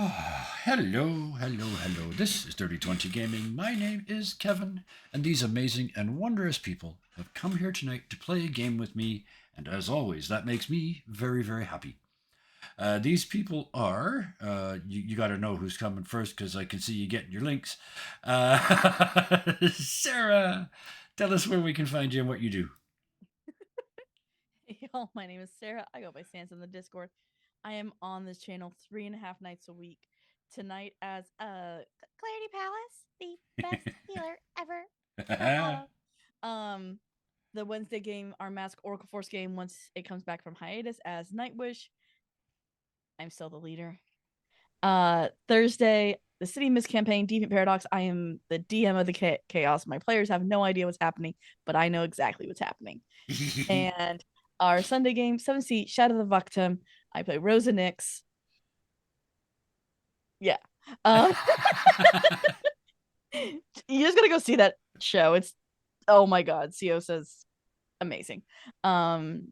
Hello. This is Dirty 20 Gaming. My name is Kevin, and these amazing and wondrous people have come here tonight to play a game with me, and as always, that makes me very, very happy. These people are, you got to know who's coming first because I can see you getting your links. Sarah, tell us where we can find you and what you do. Hey y'all, my name is Sarah. I go by Sans in the Discord. I am on this channel 3.5 nights a week. Tonight as Clarity Palace, the best healer ever. um, the Wednesday game, our Mask Oracle Force game, once it comes back from hiatus as Nightwish. I'm still the leader. Thursday, the City Mist campaign, Deviant Paradox. I am the DM of the chaos. My players have no idea what's happening, but I know exactly what's happening. And our Sunday game, 7 seat, Shadow of the Vaktum. I play Rosa Nix. Yeah. Um, you just gotta go see that show. It's oh my god, Siosa's amazing. Um,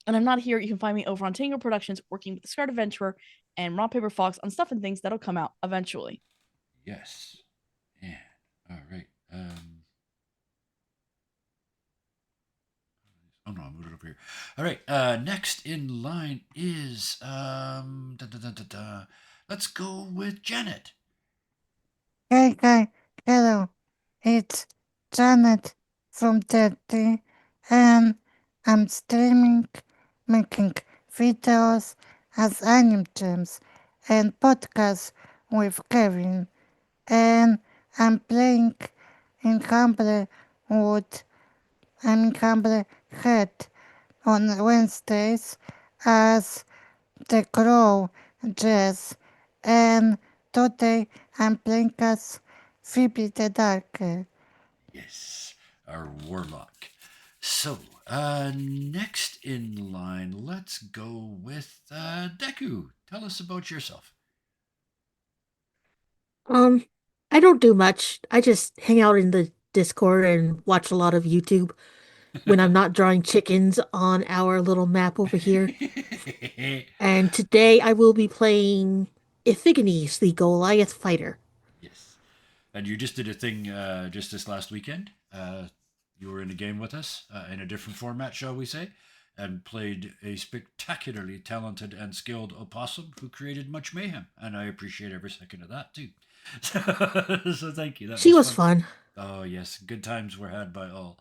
and I'm not here. You can find me over on Tango Productions, working with the Scarred Adventurer and Raw Paper Fox on stuff and things that'll come out eventually. Yes. Yeah. All right. Oh no, I moved it over here. All right. Next in line is let's go with Janet. Hello, it's Janet from Turkey, and I'm streaming, making videos as anime streams and podcasts with Kevin, and I'm playing in Humble Wood, I'm in Humble Head on Wednesdays as the Crow Jazz, and today I'm playing as Phoebe the Darker. Yes, our warlock. So, next in line, let's go with Deku. Tell us about yourself. Um, I don't do much. I just hang out in the Discord and watch a lot of YouTube when I'm not drawing chickens on our little map over here. And today I will be playing Iphigenies, the Goliath fighter. Yes. And you just did a thing just this last weekend. You were in a game with us in a different format, shall we say, and played a spectacularly talented and skilled opossum who created much mayhem. And I appreciate every second of that, too. So thank you. That She was was fun. fun. Oh, yes. Good times were had by all.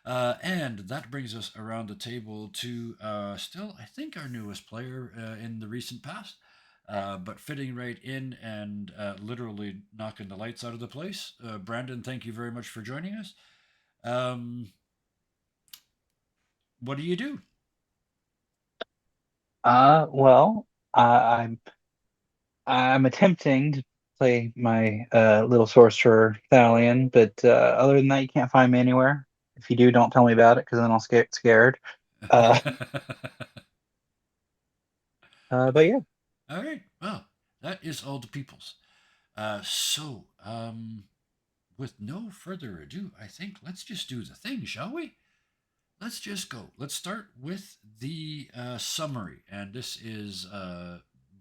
And that brings us around the table to still, I think, our newest player in the recent past, but fitting right in and literally knocking the lights out of the place. Brandon, thank you very much for joining us. Um, what do you do? Well, I'm attempting to play my little sorcerer Thalion, but other than that, you can't find me anywhere. If you do, don't tell me about it because then I'll get scared. Uh, but yeah. All right. Well, that is all the peoples. With no further ado, I think let's just do the thing, shall we? Let's just go. Let's start with the summary. And this is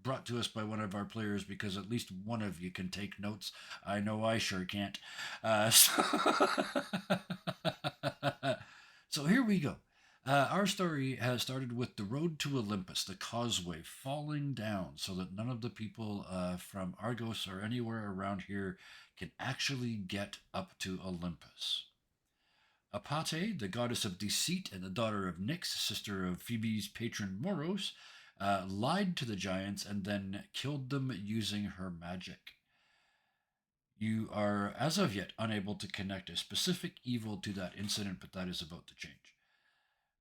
brought to us by one of our players because at least one of you can take notes. I know I sure can't. So, so here we go. Our story has started with the road to Olympus, the causeway falling down so that none of the people from Argos or anywhere around here can actually get up to Olympus. Apate, the goddess of deceit and the daughter of Nyx, sister of Phoebe's patron Moros, lied to the giants and then killed them using her magic. You are, as of yet, unable to connect a specific evil to that incident, but that is about to change.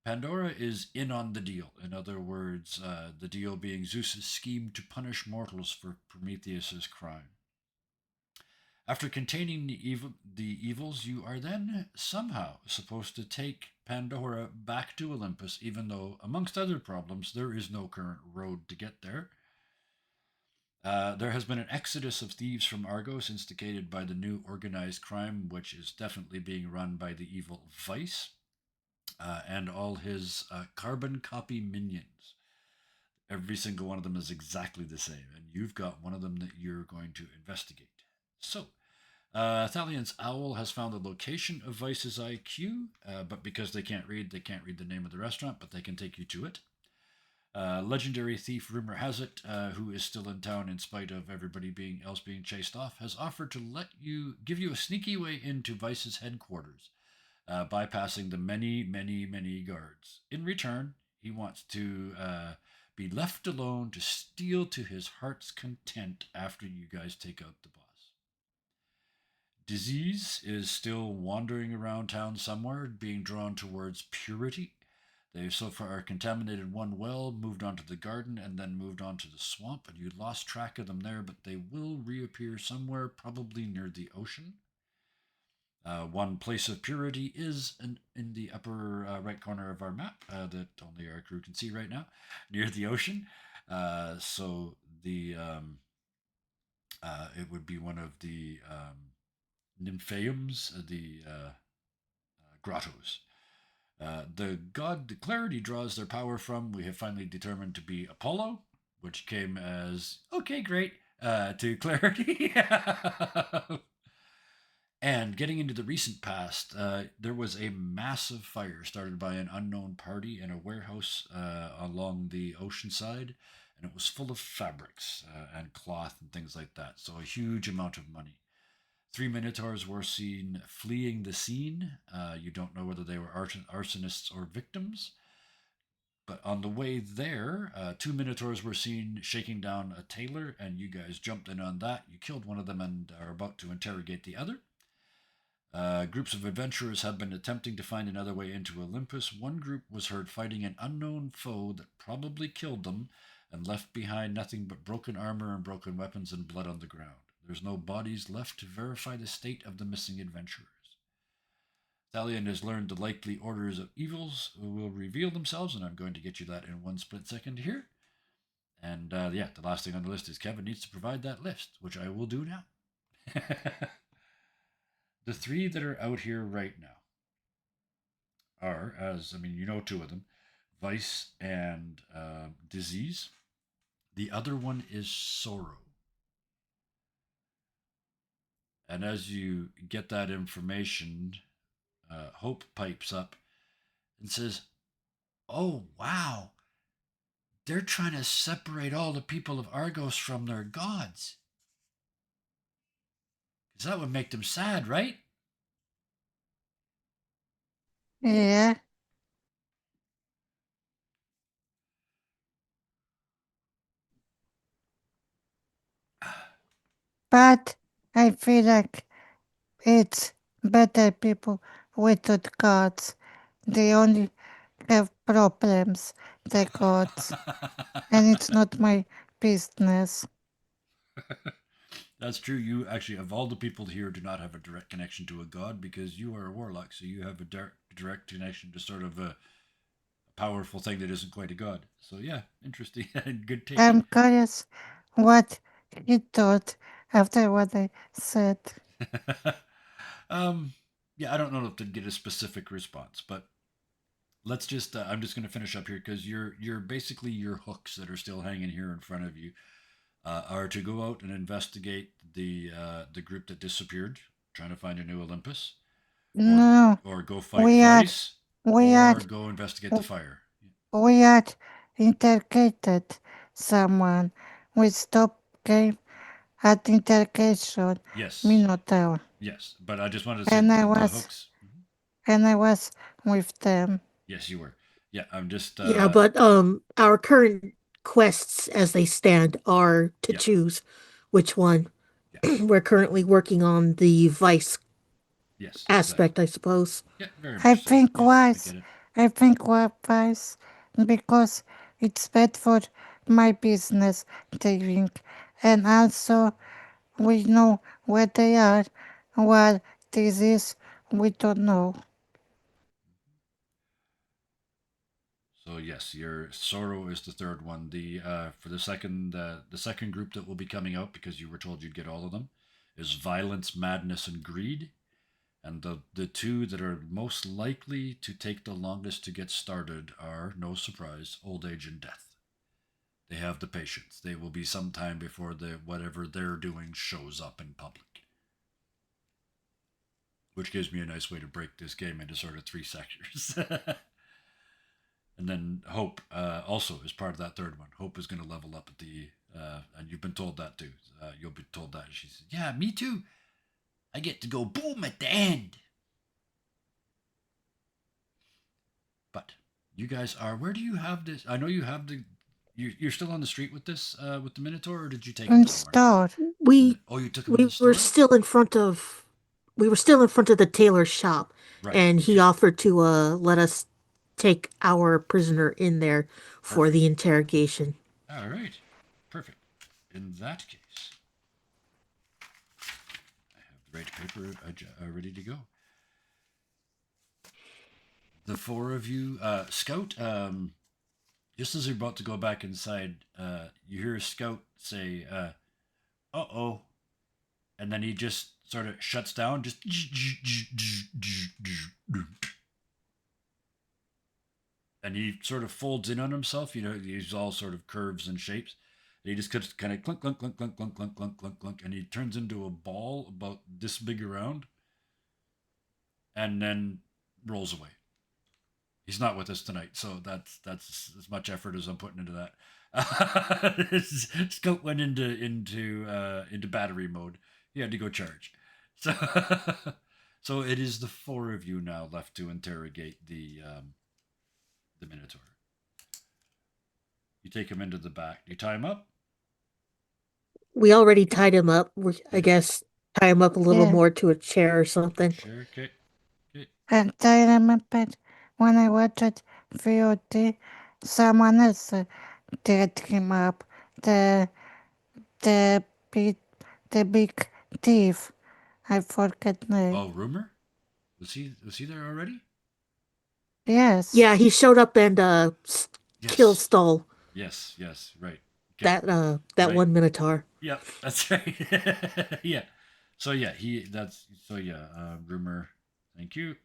Pandora is in on the deal. In other words, the deal being Zeus's scheme to punish mortals for Prometheus's crime. After containing the evils, you are then somehow supposed to take Pandora back to Olympus, even though, amongst other problems, there is no current road to get there. There has been an exodus of thieves from Argos, instigated by the new organized crime, which is definitely being run by the evil Vice and all his carbon copy minions. Every single one of them is exactly the same, and you've got one of them that you're going to investigate. So, Thalian's owl has found the location of Vice's IQ, but because they can't read the name of the restaurant, but they can take you to it. Legendary thief, rumor has it, who is still in town in spite of everybody else being chased off, has offered to give you a sneaky way into Vice's headquarters, bypassing the many guards. In return, he wants to be left alone to steal to his heart's content after you guys take out the boss. Disease is still wandering around town somewhere, being drawn towards purity. They so far contaminated one well, moved on to the garden, and then moved on to the swamp, and you lost track of them there, but they will reappear somewhere, probably near the ocean. One place of purity is in the upper right corner of our map that only our crew can see right now, near the ocean. So it would be one of the nympheums, the grottos. The god Clarity draws their power from, we have finally determined to be Apollo, which came as, okay, great, to Clarity. And getting into the recent past, there was a massive fire started by an unknown party in a warehouse along the ocean side, and it was full of fabrics and cloth and things like that. So a huge amount of money. 3 Minotaurs were seen fleeing the scene. You don't know whether they were arsonists or victims. But on the way there, 2 Minotaurs were seen shaking down a tailor, and you guys jumped in on that. You killed one of them and are about to interrogate the other. Groups of adventurers have been attempting to find another way into Olympus. One group was heard fighting an unknown foe that probably killed them and left behind nothing but broken armor and broken weapons and blood on the ground. There's no bodies left to verify the state of the missing adventurers. Thalian has learned the likely orders of evils will reveal themselves, and I'm going to get you that in one split second here. And the last thing on the list is Kevin needs to provide that list, which I will do now. The 3 that are out here right now are, two of them, Vice and Disease. The other one is Sorrow. And as you get that information, Hope pipes up and says, "Oh, wow. They're trying to separate all the people of Argos from their gods. Because that would make them sad, right?" Yeah. But I feel like it's better people without gods. They only have problems, the gods. And it's not my business. That's true. You actually, of all the people here, do not have a direct connection to a god because you are a warlock, so you have a direct connection to sort of a powerful thing that isn't quite a god. So yeah, interesting and good take. I'm curious what he thought after what I said. Yeah, I don't know if to get a specific response, but let's just. I'm just going to finish up here because you're basically your hooks that are still hanging here in front of you are to go out and investigate the group that disappeared, trying to find a new Olympus, No, or go fight we had, Vice, we or had, go investigate the fire. we had interrogated someone. We stopped game at interrogation Yes, Minotaur, yes, but I just wanted to say and I the was, hooks. Mhm. and I was with them. Yes, you were. Yeah, I'm just. Yeah, but our current quests as they stand are to Yeah. choose which one. Yeah. We're currently working on the vice Yes, aspect, I suppose. Yeah, very I much so. think Yeah, I wise. get it. I think wise because it's bad for my business, they think. And also, we know where they are, while this is, we don't know. So yes, your sorrow is the third one. For the second group that will be coming out because you were told you'd get all of them is violence, madness, and greed. And the 2 that are most likely to take the longest to get started are, no surprise, old age and death. They have the patience. They will be sometime before whatever they're doing shows up in public. Which gives me a nice way to break this game into sort of 3 sectors. And then Hope also is part of that third one. Hope is going to level up at the, and you've been told that too. You'll be told that. She said, "Yeah, me too. I get to go boom at the end." But you guys are. Where do you have this? I know you have the. You're still on the street with this, with the Minotaur, or did you take In it somewhere? store. Oh, you took him in We the were store. still in front of the tailor's shop, Right. and he Okay. offered to let us take our prisoner in there for Perfect. the interrogation. All right. Perfect. In that case, I have the right paper ready to go. The 4 of you, Scout. Just as you're about to go back inside, you hear Scout say, "Uh-oh," and then he just sort of shuts down. Just and he sort of folds in on himself. He's all sort of curves and shapes. And he just kind of clunk, clunk, clunk, clunk, clunk, clunk, clunk, clunk, clunk, and he turns into a ball about this big around, and then rolls away. He's not with us tonight, so that's as much effort as I'm putting into that. Scout went into battery mode. He had to go charge. So so it is the 4 of you now left to interrogate the Minotaur. You take him into the back. You tie him up. We already tied him up. I Yeah. guess tie him up a little Yeah. more to a chair or something. Sure. Okay. And I remember when I watched VOD, someone else tied him up. The the big the big thief. I forget name. Oh, Rumor. Was he there already? Yes. Yeah, he showed up and killed Yes. Stole Yes. Right. Okay. that Right. one Minotaur. Yep, that's right. Yeah. So yeah, Rumor. Thank you.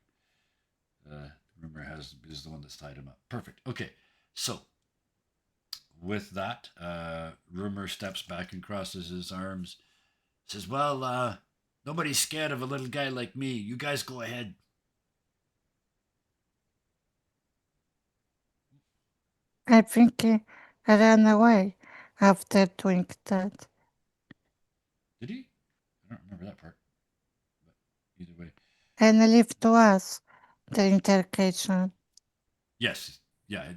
Rumor is the one that's tied him up. Perfect. Okay. So with that, Rumor steps back and crosses his arms. Says, "Well, nobody's scared of a little guy like me. You guys go ahead." I think he ran away after doing that. Did he? I don't remember that part. But either way. And left to us the interrogation. Yes. Yeah,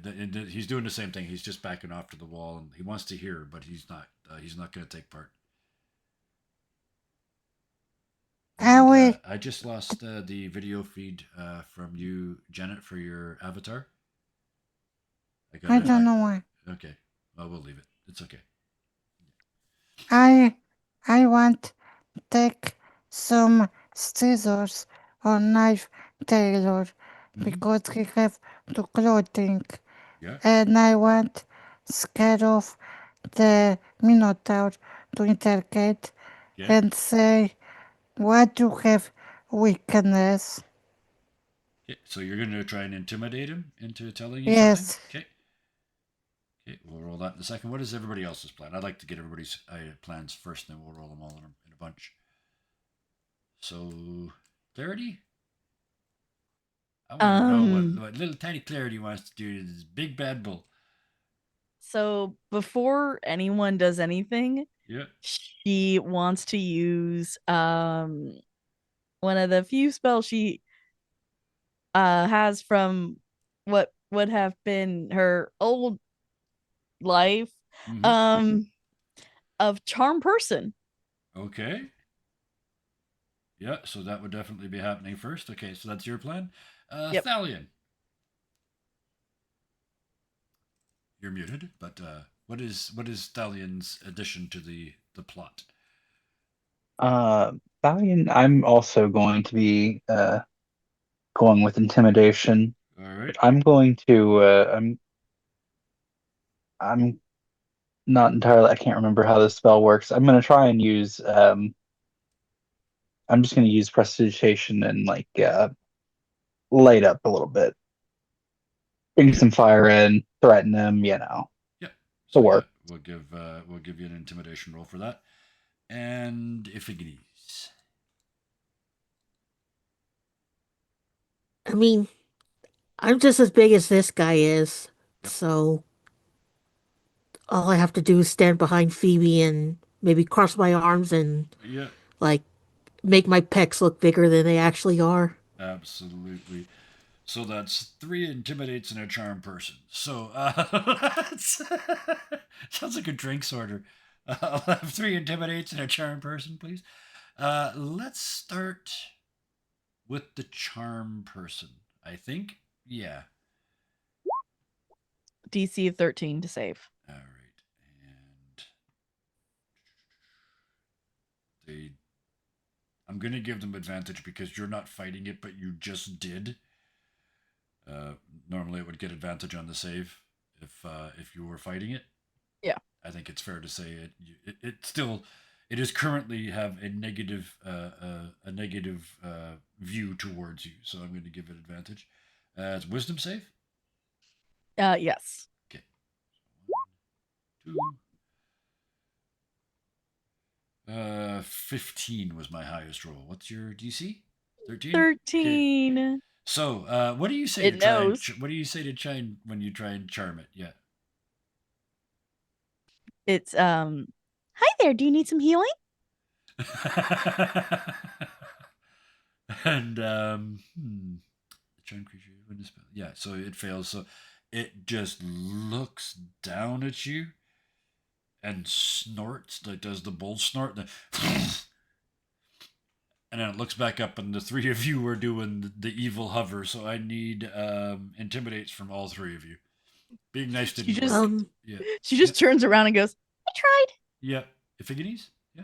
he's doing the same thing. He's just backing off to the wall, and he wants to hear, but he's not. He's not going to take part. And, I just lost the video feed from you, Janet, for your avatar. I don't know why. Okay, well, we'll leave it. It's okay. I want take some scissors or knife tailor because he have the clothing. Yeah. And I want scare off the Minotaur to interrogate Yeah. and say what you have weakness. Okay, so you're going to try and intimidate him into telling you Yes. something? Okay. Okay, we'll roll that in a second. What is everybody else's plan? I'd like to get everybody's plans first, then we'll roll them all in a bunch. So, Clarity? I want to know what little tiny Clarity wants to do to this big bad bull. So before anyone does anything, Yeah. she wants to use one of the few spells she has from what would have been her old life of charm person. Okay. Yeah, so that would definitely be happening first. Okay, so that's your plan. Yep. Thalion. You're muted, but what is Thalion's addition to the plot? Valiant, I'm also going to be going with intimidation. All right. I'm going to I'm not entirely, I can't remember how this spell works. I'm going to try and use I'm just going to use prestidigitation and like light up a little bit. Bring some fire in, threaten them, Yep. to work. we'll give you an intimidation roll for that. And Iphigenies. I mean, I'm just as big as this guy is, Yep. so all I have to do is stand behind Phoebe and maybe cross my arms and Yeah, like make my pecs look bigger than they actually are. absolutely. So that's 3 intimidates and a charm person. So sounds like a drinks order. I'll have 3 intimidates and a charm person, please. Let's start with the charm person. I think, yeah. DC of 13 to save. All right, and they. I'm gonna give them advantage because you're not fighting it, but you just did. Normally, it would get advantage on the save if you were fighting it. Yeah. I think it's fair to say it still it is currently have a negative view towards you. So I'm going to give it advantage. It's wisdom save. Yes. Okay. 1, 2. 15 was my highest roll. What's your DC? 13. 13. Okay. So, what do you say It to try and knows. what do you say to try and when you try and charm it? Yeah. It's hi there, do you need some healing? And charm creature when spell. Yeah, so it fails. So it just looks down at you and snorts, like does the bull snort, and then it looks back up, and the 3 of you are doing the evil hover. So I need intimidates from all 3 of you. Being nice She didn't just- work. Yeah. She just turns around and goes, I tried. Yeah. Iphigenies? Yeah.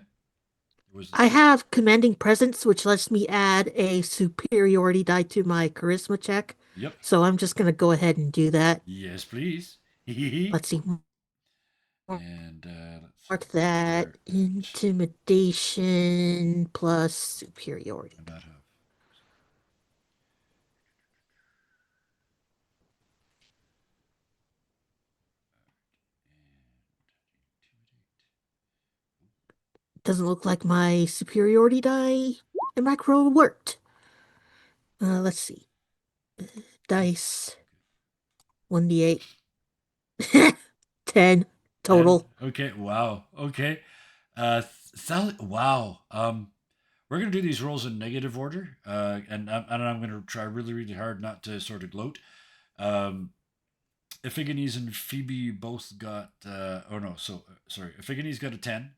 I have commanding presence, which lets me add a superiority die to my charisma check. Yep. So I'm just gonna go ahead and do that. Yes, please. Let's see. And let's Mark see. that There. intimidation plus superiority. About half. Doesn't look like my superiority die and macro worked. Let's see. Dice. 1d8. 10 total. Okay. Wow. Okay. Wow. We're gonna do these rolls in negative order, and I'm gonna try really, really hard not to sort of gloat. Iphigenies and Phoebe both got. Oh no. So sorry. Iphigenies got a 10.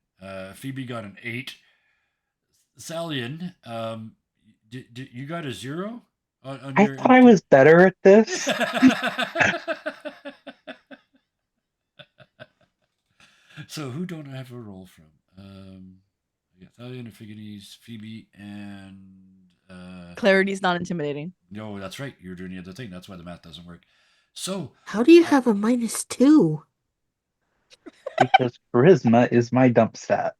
Phoebe got an 8. Salian, did you got a 0 on I your? thought I was better at this. So who don't I have a roll from? I got Thalia, Iphigenies, Phoebe, and Clarity's not intimidating. no, that's right. You're doing the other thing. That's why the math doesn't work. So How do you have a -2? Because charisma is my dump stat.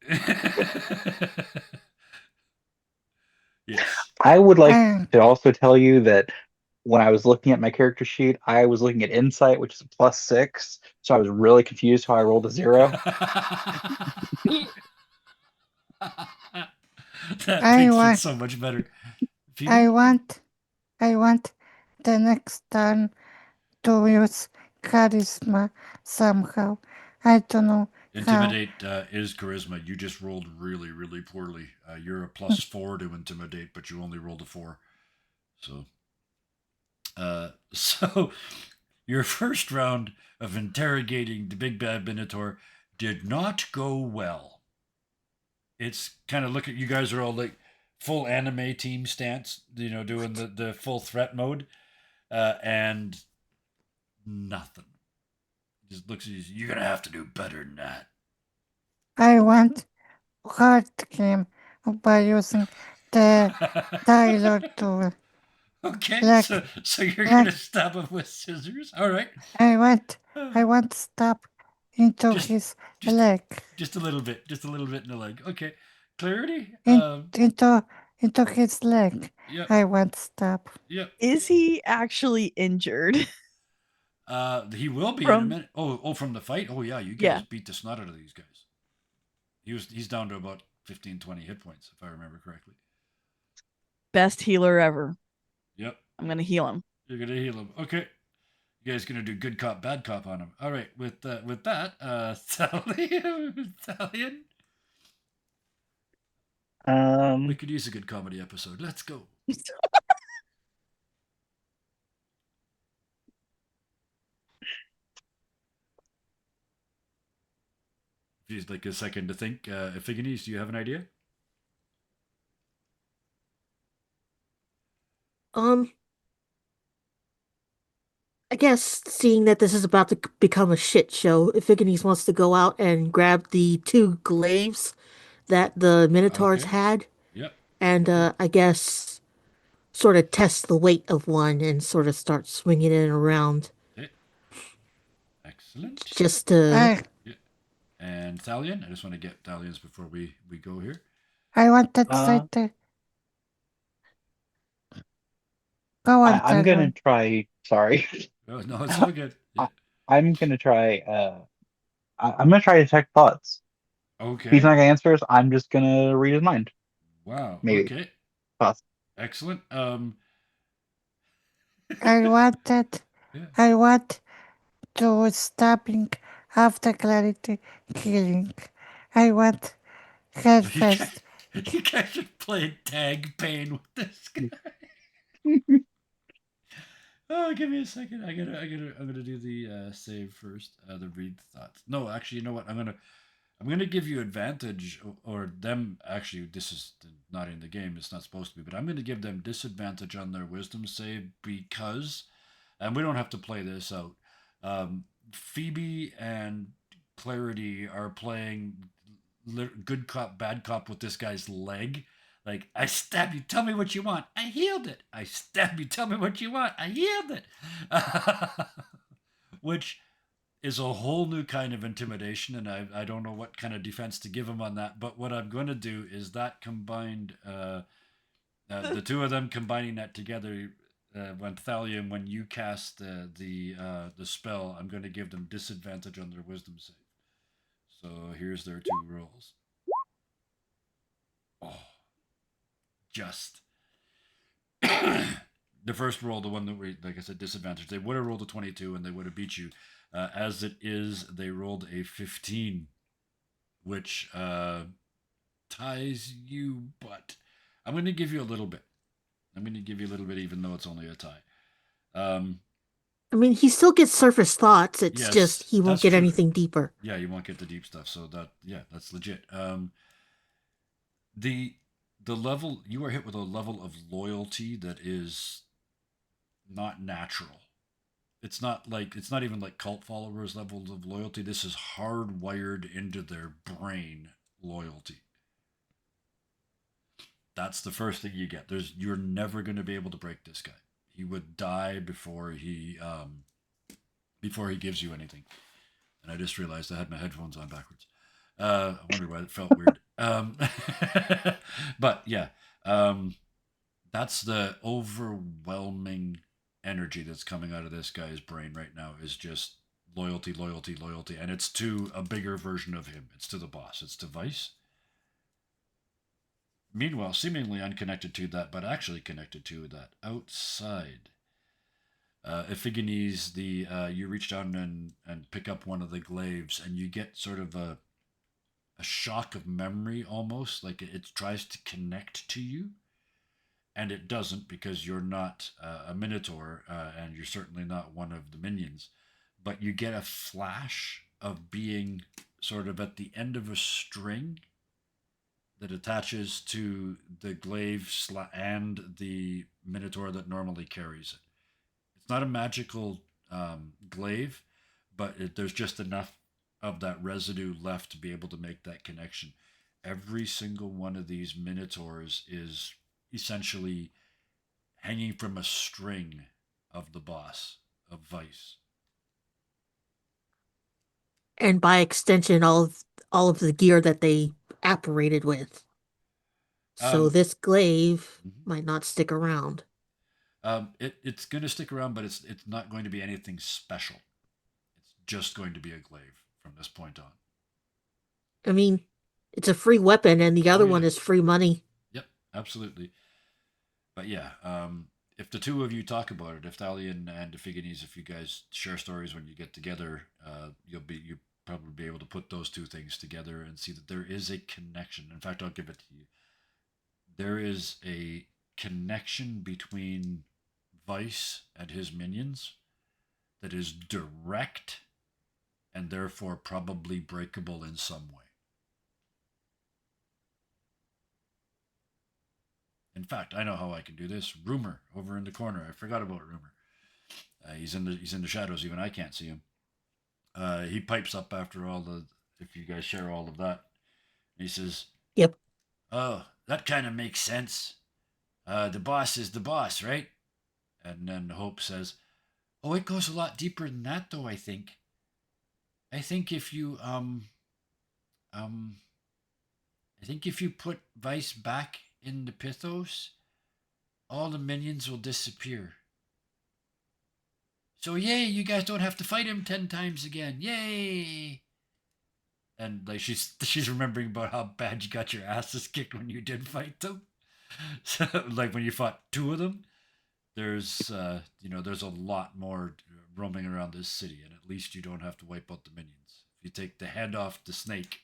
yes. I would like I, to also tell you that when I was looking at my character sheet, I was looking at insight, which is a +6. So I was really confused how I rolled a 0. That I makes it want- so much better. Phoebe? I want the next turn to use charisma somehow. I don't know how. Intimidate is charisma. You just rolled really, really poorly. You're a +4 to intimidate, but you only rolled a 4. So, so your first round of interrogating the big bad Minotaur did not go well. It's kind of look at you guys are all like full anime team stance, doing the full threat mode, and nothing. Just looks at you. You're gonna have to do better than that. I want hurt him by using the Tyler tool. Okay, Like- so you're like- gonna stab him with scissors. All right. I want stab into Just- his just- leg. Just a little bit in the leg. Okay, clarity. Into his leg. Yep, I want stab. yep. Is he actually injured? He will be in a From minute. Oh, from the fight. Oh yeah, you guys yeah, beat the snot out of these guys. He's down to about 15, 20 hit points if I remember correctly. best healer ever. Yep, I'm gonna heal him. you're gonna heal him. Okay, you guys gonna do good cop, bad cop on him. All right, with that, Thalion, we Um, could use a good comedy episode. Let's go. If you'd like a second to think, Ephigenes, do you have an idea? Um, I guess seeing that this is about to become a shit show, Iphigenes wants to go out and grab the two glaives that the Minotaurs Okay. had, Yep. and Okay. I guess sort of test the weight of one and sort of start swinging it around Okay. Excellent. just to. I Yeah. And Thalion, I just want to get Thalion's before we go here. I wanted to say uh, to go on, I'm gonna Talon. try. Sorry, Oh no, it's all good. Yeah. I'm gonna try. I'm gonna try to detect thoughts. He's Okay. not gonna answer us. I'm just gonna read his mind. Wow. Maybe. Okay. Possibly. Excellent. I wanted Yeah. I want to stopping after clarity killing. I want her You guys, first. you guys should play tag pain with this guy. Oh, give me a second. I'm gonna do the save first. The read thoughts. No, actually, you know what? I'm gonna give you advantage, or them. Actually, this is not in the game. It's not supposed to be, but I'm gonna give them disadvantage on their wisdom save because, and we don't have to play this out. Phoebe and Clarity are playing good cop, bad cop with this guy's leg. Like, I stab you, tell me what you want. I healed it. I stab you, tell me what you want. I healed it. Which is a whole new kind of intimidation, and I don't know what kind of defense to give him on that. But what I'm going to do is that combined, the two of them combining that together, when Thalion, when you cast the spell, I'm going to give them disadvantage on their wisdom save. So here's their two rolls. Oh, just the first roll, the one that we, like I said, disadvantage. They would have rolled a 22 and they would have beat you. As it is, they rolled a 15, which ties you, but I'm going to give you a little bit. I'm going to give you a little bit, even though it's only a tie. I mean, he still gets surface thoughts. It's just Yes, he won't that's get true. anything deeper. Yeah, you won't get the deep stuff. So that, yeah, that's legit. The level, you are hit with a level of loyalty that is not natural. It's not even like cult followers levels of loyalty. This is hardwired into their brain loyalty. That's the first thing you get. You're never going to be able to break this guy. He would die before he gives you anything. And I just realized I had my headphones on backwards. I wondered why it felt weird. But yeah, that's the overwhelming energy that's coming out of this guy's brain right now is just loyalty, loyalty, loyalty. And it's to a bigger version of him. It's to the boss. It's to Vice. Meanwhile, seemingly unconnected to that, but actually connected to that outside. Iphigenes, you reach down and pick up one of the glaives, and you get sort of a shock of memory almost, like it tries to connect to you, and it doesn't because you're not a Minotaur, and you're certainly not one of the minions. But you get a flash of being sort of at the end of a string that attaches to the glaive and the Minotaur that normally carries it. It's not a magical glaive, but there's just enough of that residue left to be able to make that connection. Every single one of these Minotaurs is essentially hanging from a string of the boss of Vice. And by extension, all of the gear that they apparated with. So Um, this glaive mhm. might not stick around. It's going to stick around, but it's not going to be anything special. It's just going to be a glaive from this point on. I mean, it's a free weapon, and the Oh other yeah, one is free money. yep, absolutely. But yeah, if the two of you talk about it, if Thalion and Iphigenes, if you guys share stories when you get together, you probably be able to put those two things together and see that there is a connection. In fact, I'll give it to you. There is a connection between Vice and his minions that is direct and therefore probably breakable in some way. In fact, I know how I can do this. Rumor over in the corner. I forgot about Rumor. He's in the shadows. Even I can't see him. He pipes up after all the. If you guys share all of that, he says, Yep. "Oh, that kind of makes sense. The boss is the boss, right?" And then Hope says, "Oh, it goes a lot deeper than that, though. I think. I think if you um, I think if you put Vice back in the Pythos, all the minions will disappear. So yay, you guys don't have to fight him 10 times again. Yay!" And like she's remembering about how bad you got your asses kicked when you did fight them. So like when you fought two of them, there's there's a lot more roaming around this city, and at least you don't have to wipe out the minions. If you take the head off the snake,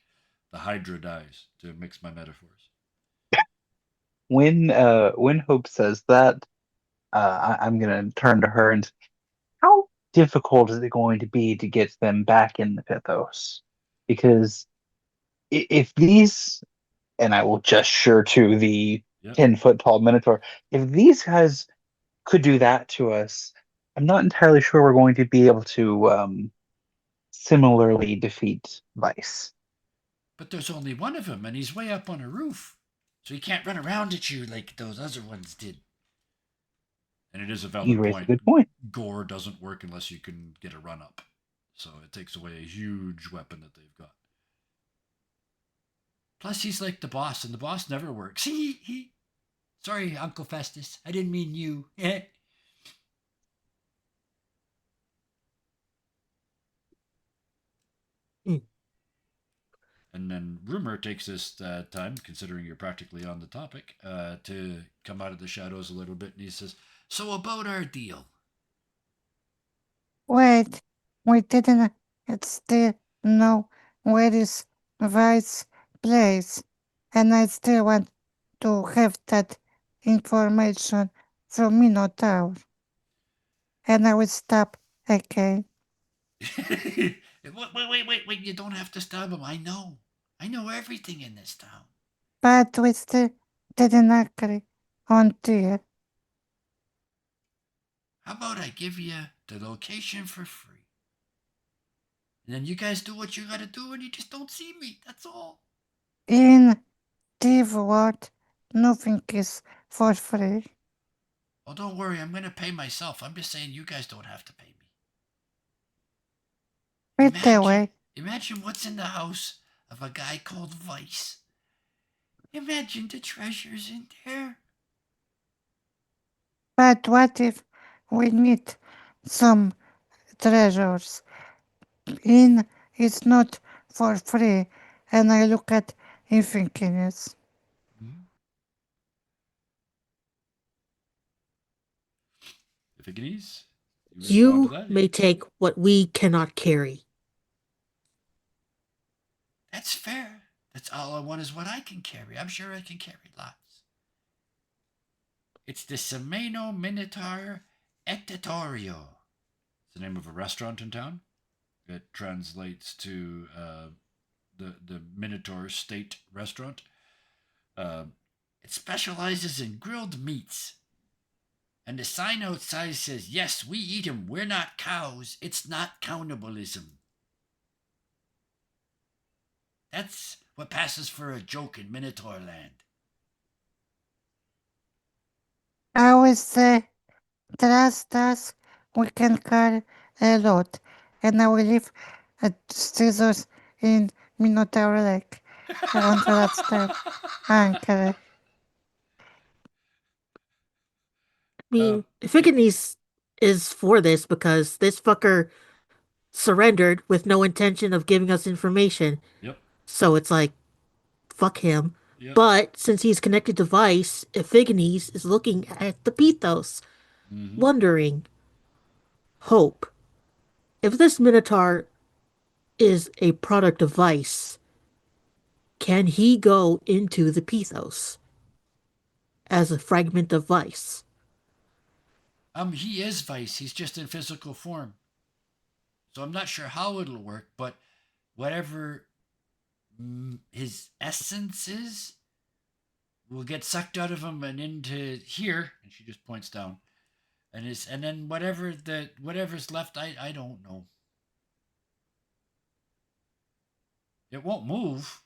the Hydra dies. To mix my metaphors. When Hope says that, I'm gonna turn to her and how difficult is it going to be to get them back in the Pythos? Because if these, and I will gesture to the Yep. 10-foot tall Minotaur, if these guys could do that to us, I'm not entirely sure we're going to be able to similarly defeat Vice. But there's only one of them, and he's way up on a roof, so he can't run around at you like those other ones did. And it is a You valid raise a point. good point. Gore doesn't work unless you can get a run up, so it takes away a huge weapon that they've got. Plus, he's like the boss, and the boss never works. Sorry, Uncle Festus. I didn't mean you. Hmm. And then Rumor takes this time, considering you're practically on the topic, to come out of the shadows a little bit, and he says, "So about our deal." Wait, we didn't still know where is Vice place, and I still want to have that information from Minotaur. And I will stop again. Wait! You don't have to stab him. I know. I know everything in this town. But we still didn't agree on deal. How about I give you the location for free? And then you guys do what you gotta do, and you just don't see me. That's all. In Div World, nothing is for free. Oh, don't worry. I'm gonna pay myself. I'm just saying you guys don't have to pay me. Right away. Imagine what's in the house of a guy called Vice. Imagine the treasures in there. But what if we need some treasures? In is not for free, and I look at Infinkiness. Hmm? Iphigenes, you respond to You that? may take what we cannot carry. That's fair. That's all I want is what I can carry. I'm sure I can carry lots. It's the Semeno Minotaur Ettatorio. It's the name of a restaurant in town. It translates to the Minotaur State Restaurant. Uh, it specializes in grilled meats. And the sign outside says, "Yes, we eat 'em. We're not cows. It's not cannibalism." That's what passes for a joke in Minotaur land. I always say, trust us, we can carry a lot, and I will leave scissors in Minotaur Lake on that step anchor. mean, Iphigenes is for this because this fucker surrendered with no intention of giving us information. Yep. So it's like, fuck him. Yep. But since he's connected to Vice, Iphigenes is looking at the Pithos, Mm-hmm. wondering, hope. If this Minotaur is a product of Vice, can he go into the Pithos as a fragment of Vice? He is Vice. He's just in physical form. So I'm not sure how it'll work, but whatever his essence is will get sucked out of him and into here. And she just points down. And then whatever's left, I don't know. It won't move.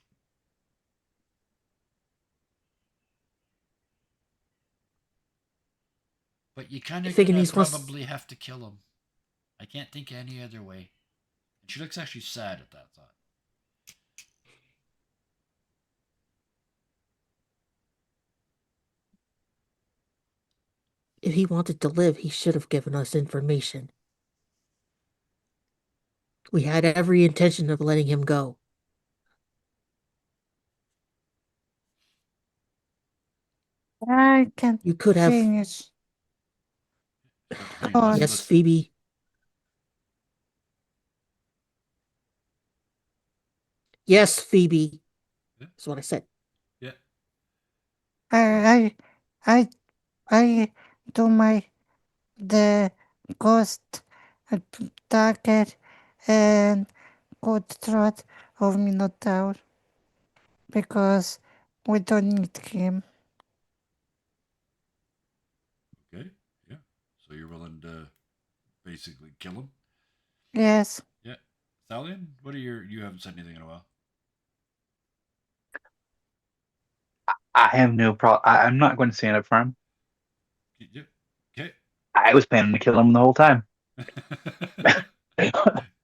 But you kind of gonna Iphigenes wants, probably have to kill him. I can't think any other way. And she looks actually sad at that thought. if he wanted to live, he should have given us information. We had every intention of letting him go. I can You could have, finish. Fine, On. yes, Phoebe. Yes, Phoebe. Yeah. That's what I said. Yeah. I I I do my the ghost dagger and good throat of Minotaur because we don't need him. Okay. Yeah. So you're willing to basically kill him? Yes. Yeah. Thalion, what are your? You haven't said anything in a while. I have no problem. I'm not going to stand up for him. Yeah. Okay. I was planning to kill him the whole time.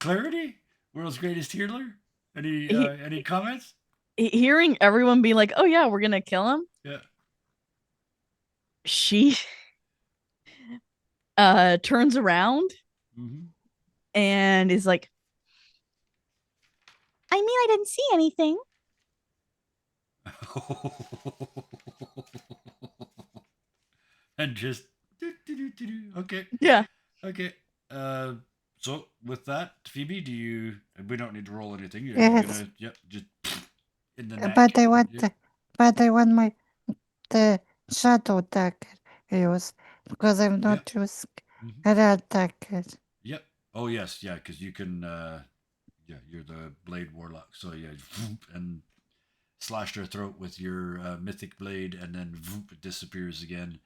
Clarity, world's greatest healer. Any comments? Hearing everyone be like, "Oh yeah, we're gonna kill him," Yeah. she turns around Mm-hmm. and is like, "I mean, I didn't see anything." And just okay. Yeah. Okay. So with that, Phoebe, do you? We don't need to roll anything. You're Yes. gonna, yep, just in the neck. But I want Yeah. but I want the shadow dagger used because I'm not using Mm-hmm. a red dagger. Yep. Oh yes, yeah, because you can. Yeah, you're the blade warlock. So yeah, and slashed her throat with your mythic blade, and then it disappears again.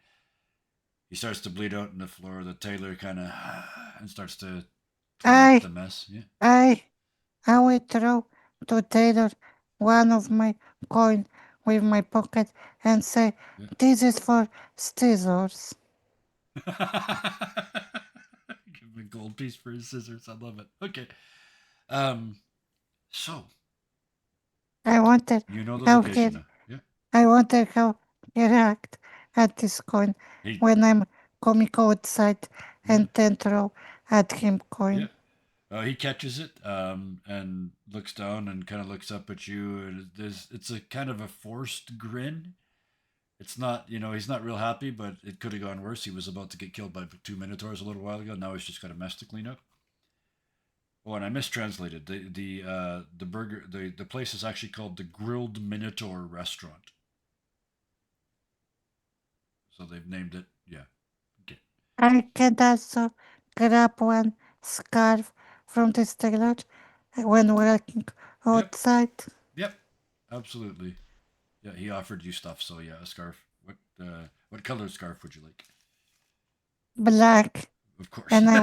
He starts to bleed out on the floor. The tailor kind of and starts to clean up the mess. Yeah. I will throw to Taylor one of my coin with my pocket and say, Yeah. "This is for scissors." Give him a gold piece for his scissors. I love it. Okay. So I wonder you know the how location he, now. Yeah. I wonder how he react at this coin He, when I'm coming outside yeah. and then throw at him coin. Yeah. He catches it and looks down and kind of looks up at you. And it's a kind of a forced grin. It's not, he's not real happy, but it could have gone worse. He was about to get killed by 2 Minotaurs a little while ago. Now he's just got a mess to clean up. Oh, and I mistranslated the burger. The place is actually called the Grilled Minotaur Restaurant. So they've named it. Yeah. Okay. I can also grab one scarf from the tailor when working outside. Yep. Absolutely. Yeah, he offered you stuff, so yeah, a scarf. What color scarf would you like? Black. Of course. And I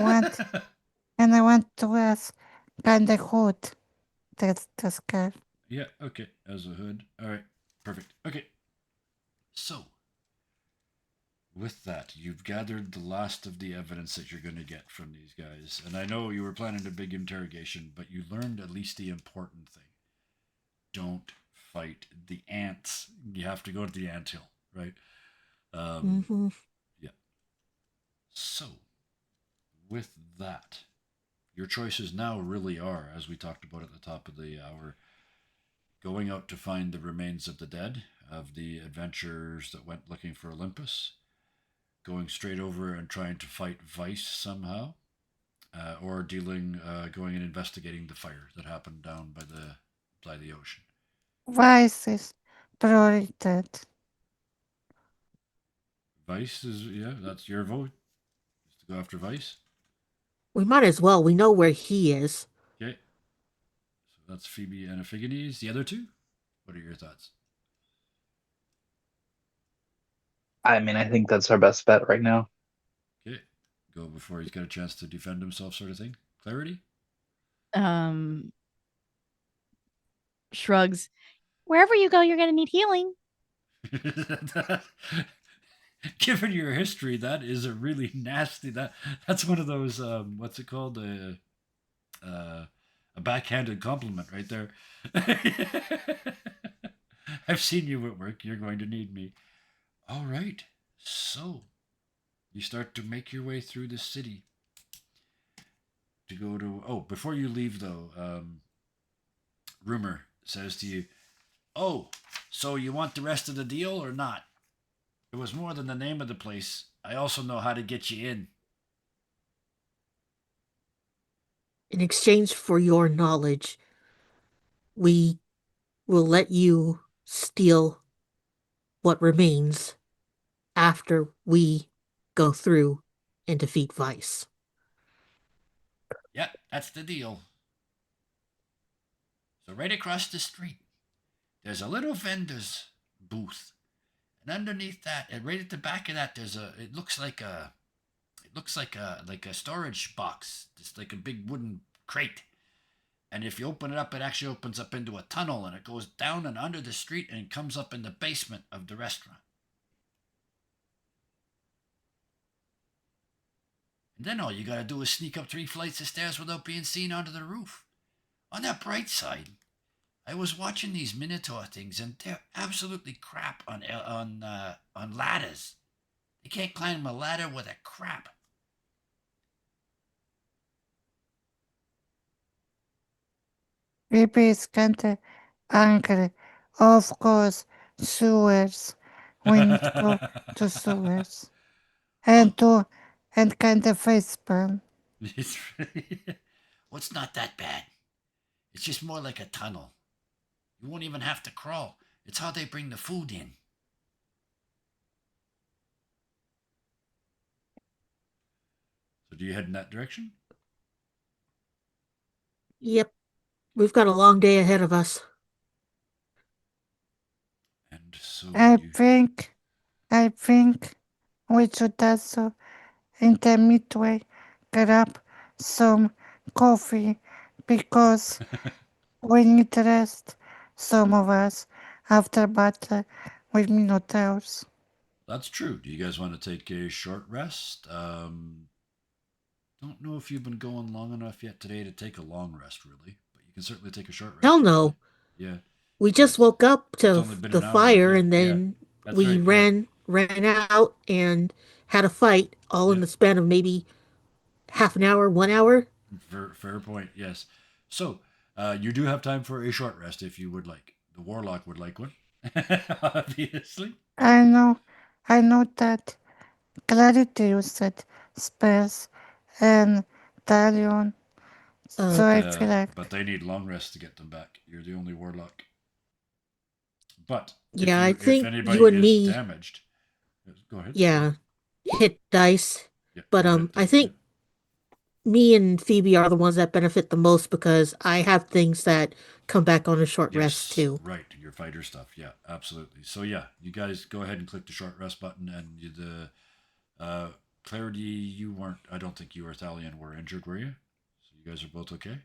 want to ask kind of hood. That's the scarf. Yeah, okay. As a hood. All right. Perfect. Okay. So, with that, you've gathered the last of the evidence that you're going to get from these guys. And I know you were planning a big interrogation, but you learned at least the important thing. Don't fight the ants. You have to go to the anthill, right? Mm-hmm. Yeah. So, with that, your choices now really are, as we talked about at the top of the hour, going out to find the remains of the dead, of the adventurers that went looking for Olympus, going straight over and trying to fight Vice somehow, or going and investigating the fire that happened down by the ocean. Vice is prioritized. Vice is, yeah, that's your vote. Is to go after Vice. We might as well. We know where he is. Okay. So that's Phoebe and Iphigenes. The other two? What are your thoughts? I mean, I think that's our best bet right now. Okay. Go before he's got a chance to defend himself, sort of thing. Clarity? Shrugs. Wherever you go, you're gonna need healing. Given your history, that is a really nasty. That's one of those. What's it called? A backhanded compliment, right there. I've seen you at work. You're going to need me. All right. So you start to make your way through the city to go to. Oh, before you leave though, Rumor says to you, "Oh, so you want the rest of the deal or not? It was more than the name of the place. I also know how to get you in." In exchange for your knowledge, we will let you steal what remains after we go through and defeat Vice. Yep, that's the deal. So right across the street, there's a little vendor's booth, and underneath that, and right at the back of that, there's a. It looks like a storage box, just like a big wooden crate. And if you open it up, it actually opens up into a tunnel, and it goes down and under the street, and comes up in the basement of the restaurant. And then all you gotta do is sneak up 3 flights of stairs without being seen onto the roof. On that bright side, I was watching these Minotaur things, and they're absolutely crap on ladders. You can't climb a ladder with a crap. Baby is kinda angry. Of course, sewers. We need to go to sewers. Well, And kinda facepalm. it's well, it's not that bad. It's just more like a tunnel. You won't even have to crawl. It's how they bring the food in. So do you head in that direction? Yep, we've got a long day ahead of us. And so I you I think we should also in the midway grab some coffee because we need rest, some of us, after battle with Minotaurs. That's true. Do you guys want to take a short rest? Don't know if you've been going long enough yet today to take a long rest, really, but you can certainly take a short rest. Hell If you no. like. Yeah, We just it's woke up it's to only been the an hour. fire Yeah, and yeah, then that's we right. Yeah, ran out and had a fight all in yeah. the span of maybe half an hour, 1 hour. Fair point. Yes. So you do have time for a short rest if you would like. The warlock would like one, obviously. I I know that Clarity used spells and Talion, Uh, so I feel But like they need long rests to get them back. You're the only warlock. But yeah, I if think anybody you and is me, damaged, go ahead. Sorry. yeah, hit dice. Yeah, But roll hit I dice. Yeah. think me and Phoebe are the ones that benefit the most because I have things that come back on a short rest Yes, too. right. Your fighter stuff. Yeah, absolutely. So yeah, you guys go ahead and click the short rest button, and Clarity, you weren't. I don't think you or Thalion were injured, were you? So you guys are both okay.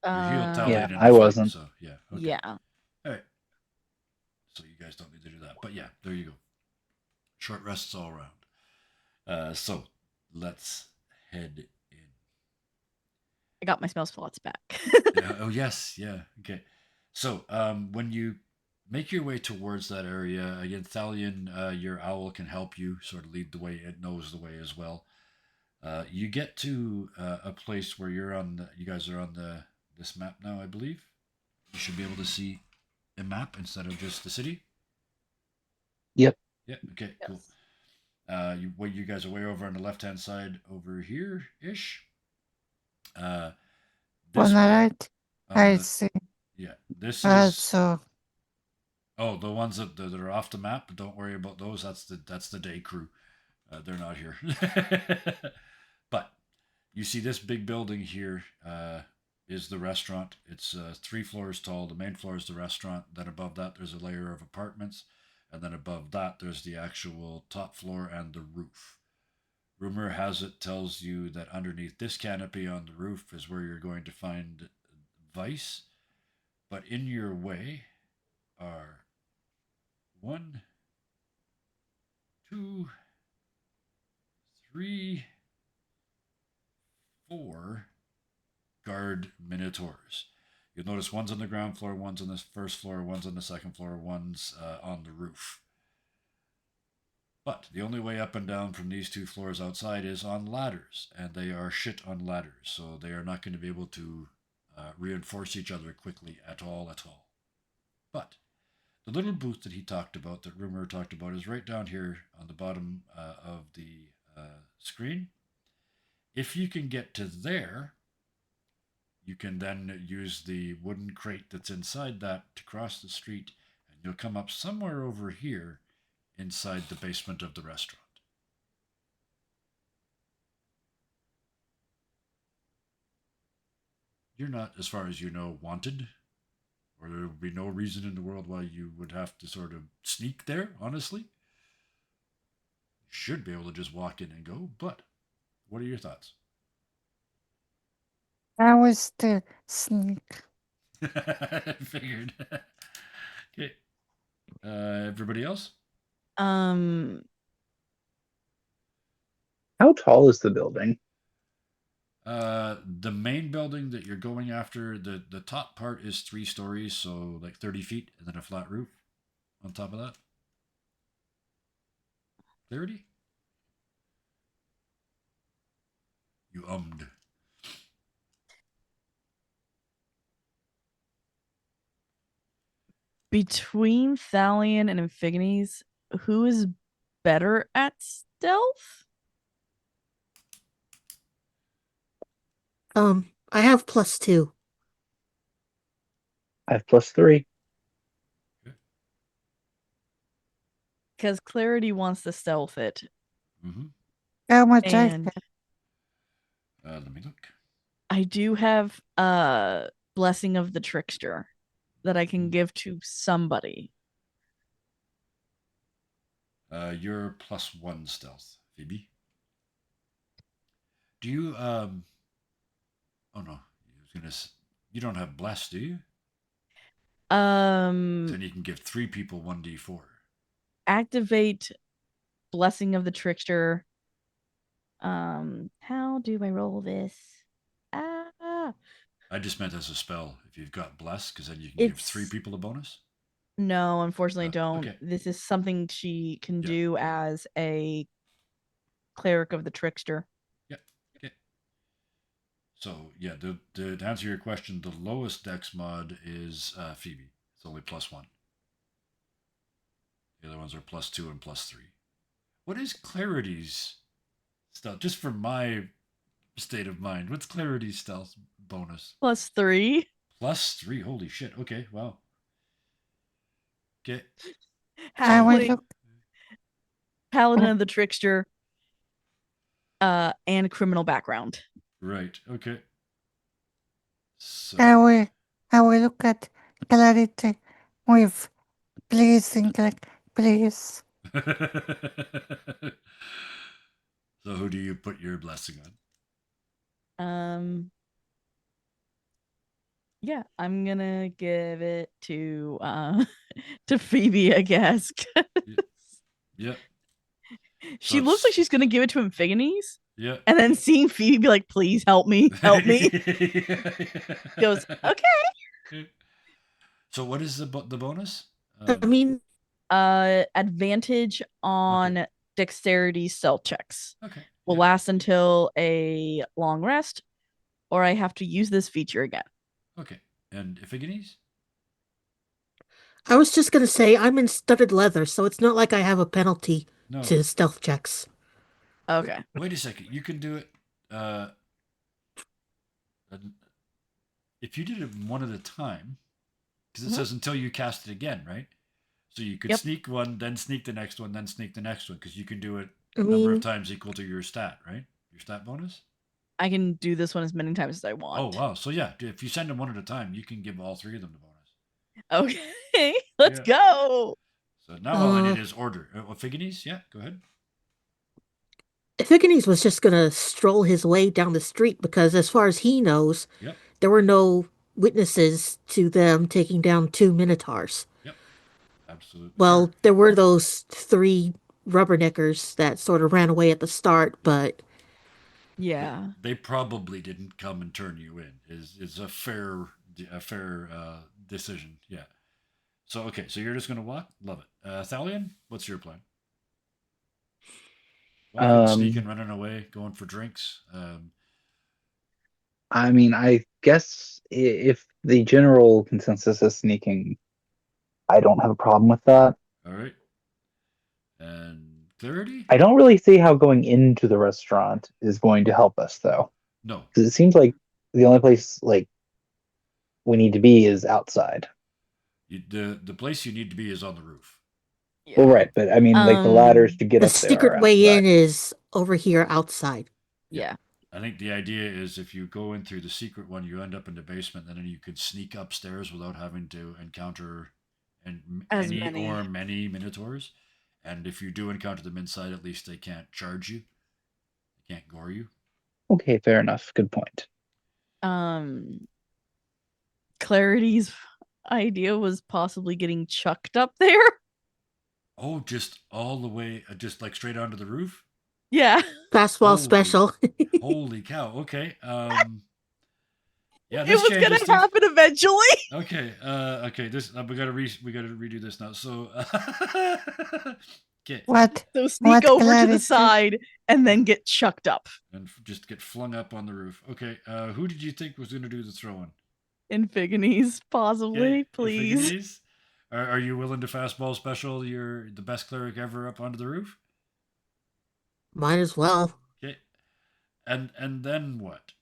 You healed Yeah, Thalion in I the fight, wasn't. so yeah, okay. Yeah. All right. So you guys don't need to do that, but yeah, there you go. Short rests all around. So let's head in. I got my smell slots back. Oh yes, yeah. Okay. So when you make your way towards that area again, Thalion, your owl can help you sort of lead the way. It knows the way as well. You get to a place where you guys are on this map now, I believe. You should be able to see a map instead of just the city. Yep. Yeah. Okay. Yes. Cool. You guys are way over on the left hand side over here ish. On This the right, on I the see. yeah. This is Also, the ones that are off the map. Don't worry about those. That's the day crew. They're not here. But you see this big building here is the restaurant. It's 3 floors tall. The main floor is the restaurant. Then above that, there's a layer of apartments. And then above that, there's the actual top floor and the roof. Rumor has it tells you that underneath this canopy on the roof is where you're going to find Vice. But in your way are 1, 2, 3, 4 guard minotaurs. You'll notice one's on the ground floor, one's on the first floor, one's on the second floor, one's on the roof. But the only way up and down from these 2 floors outside is on ladders, and they are shit on ladders, so they are not going to be able to reinforce each other quickly at all. But the little booth that he talked about, that Rumor talked about, is right down here on the bottom of the screen. If you can get to there, you can then use the wooden crate that's inside that to cross the street, and you'll come up somewhere over here inside the basement of the restaurant. You're not, as far as you know, wanted, or there would be no reason in the world why you would have to sort of sneak there, honestly. You should be able to just walk in and go, but what are your thoughts? I will still sneak. I figured. Okay. Everybody else? Um, How tall is the building? The main building that you're going after, the top part is 3 stories, so like 30 feet, and then a flat roof on top of that. Clarity? You ummed. between Thalion and Amphigones, who is better at stealth? I have +2. I have +3. Because Clarity wants to stealth it. Mm-hmm. How much I And have? Let me look. I do have Blessing of the Trickster that I can give to somebody. You're +1 stealth, Phoebe. Do you oh no, you don't have bless, do you? Then you can give 3 people 1d4. Activate Blessing of the Trickster. How do I roll this? I just meant as a spell. If you've got bless, because then you can give 3 people a bonus. No, unfortunately, don't. Okay. This is something she can Yeah. do as a cleric of the trickster. Yeah. Okay. So yeah, to answer your question, the lowest dex mod is Phoebe. It's only +1. The other ones are +2 and +3. What is Clarity's stealth? Just for my state of mind, what's Clarity's stealth bonus? +3. +3. Holy shit. Okay. Wow. Okay. I will Halfling, look. paladin of the trickster, and criminal background. Right. Okay. So. I will look at Clarity with pleasing, like, please. So who do you put your blessing on? Yeah, I'm gonna give it to to Phoebe, I guess. Yep. She looks like she's gonna give it to Amphigones. Yeah. And then seeing Phoebe be like, please help me, help me. Goes, okay. So what is the bonus? I mean, advantage on dexterity stealth checks. Okay. will Yeah. last until a long rest, or I have to use this feature again. Okay. And Iphigenes? I was just gonna say I'm in studded leather, so it's not like I have a penalty No. to stealth checks. Okay. Wait a second. You can do it. Uh, if you did it one at a time, because it Mhm. says until you cast it again, right? So you could Yep. sneak one, then sneak the next one, then sneak the next one, because you can do it I number of mean, times equal to your stat, right? Your stat bonus. I can do this one as many times as I Oh want. wow! So yeah, if you send them one at a time, you can give all three of them the bonus. Okay. Let's Yeah. go. So now all I uh, need is order. Iphigenes, yeah, go ahead. Epiphanes was just gonna stroll his way down the street because, as far as he knows, Yep, there were no witnesses to them taking down two minotaurs. yep, absolutely Well, fair. there were those three rubberneckers that sort of ran away at the start, but Yeah. They probably didn't come and turn you in. Is a fair decision. Yeah. So okay, so you're just gonna walk. Love it. Thalion, what's your plan? Walking, sneaking, Um, running away, going for drinks. I mean, I guess if the general consensus is sneaking, I don't have a problem with that. All right. And clarity? I don't really see how going into the restaurant is going to help us, though, No. because it seems like the only place like we need to be is outside. The place you need to be is on the roof. Well, Yeah. right, but I mean, like the ladders Um. to get the up there are secret way in outside. is over here outside. Yeah. Yeah. I think the idea is if you go in through the secret one, you end up in the basement, and then you could sneak upstairs without having to encounter As any or many. many minotaurs. And if you do encounter them inside, at least they can't charge you. They can't gore you. Okay, fair enough. Good point. Um. Clarity's idea was possibly getting chucked up there. Oh, just all the way, just like straight onto the roof. Yeah. Fastball Holy, special. holy cow! Okay, yeah, It this was changes gonna things. happen eventually. Okay, okay, this we gotta redo this now. So, okay, What? So sneak What over to the clarity? side and then get chucked up. and just get flung up on the roof. Okay, who did you think was gonna do the throwing? Infiganies, Okay, possibly, please. Iphigenes, are you willing to fastball special? You're the best cleric ever up onto the roof. Might as well. Okay, and then what?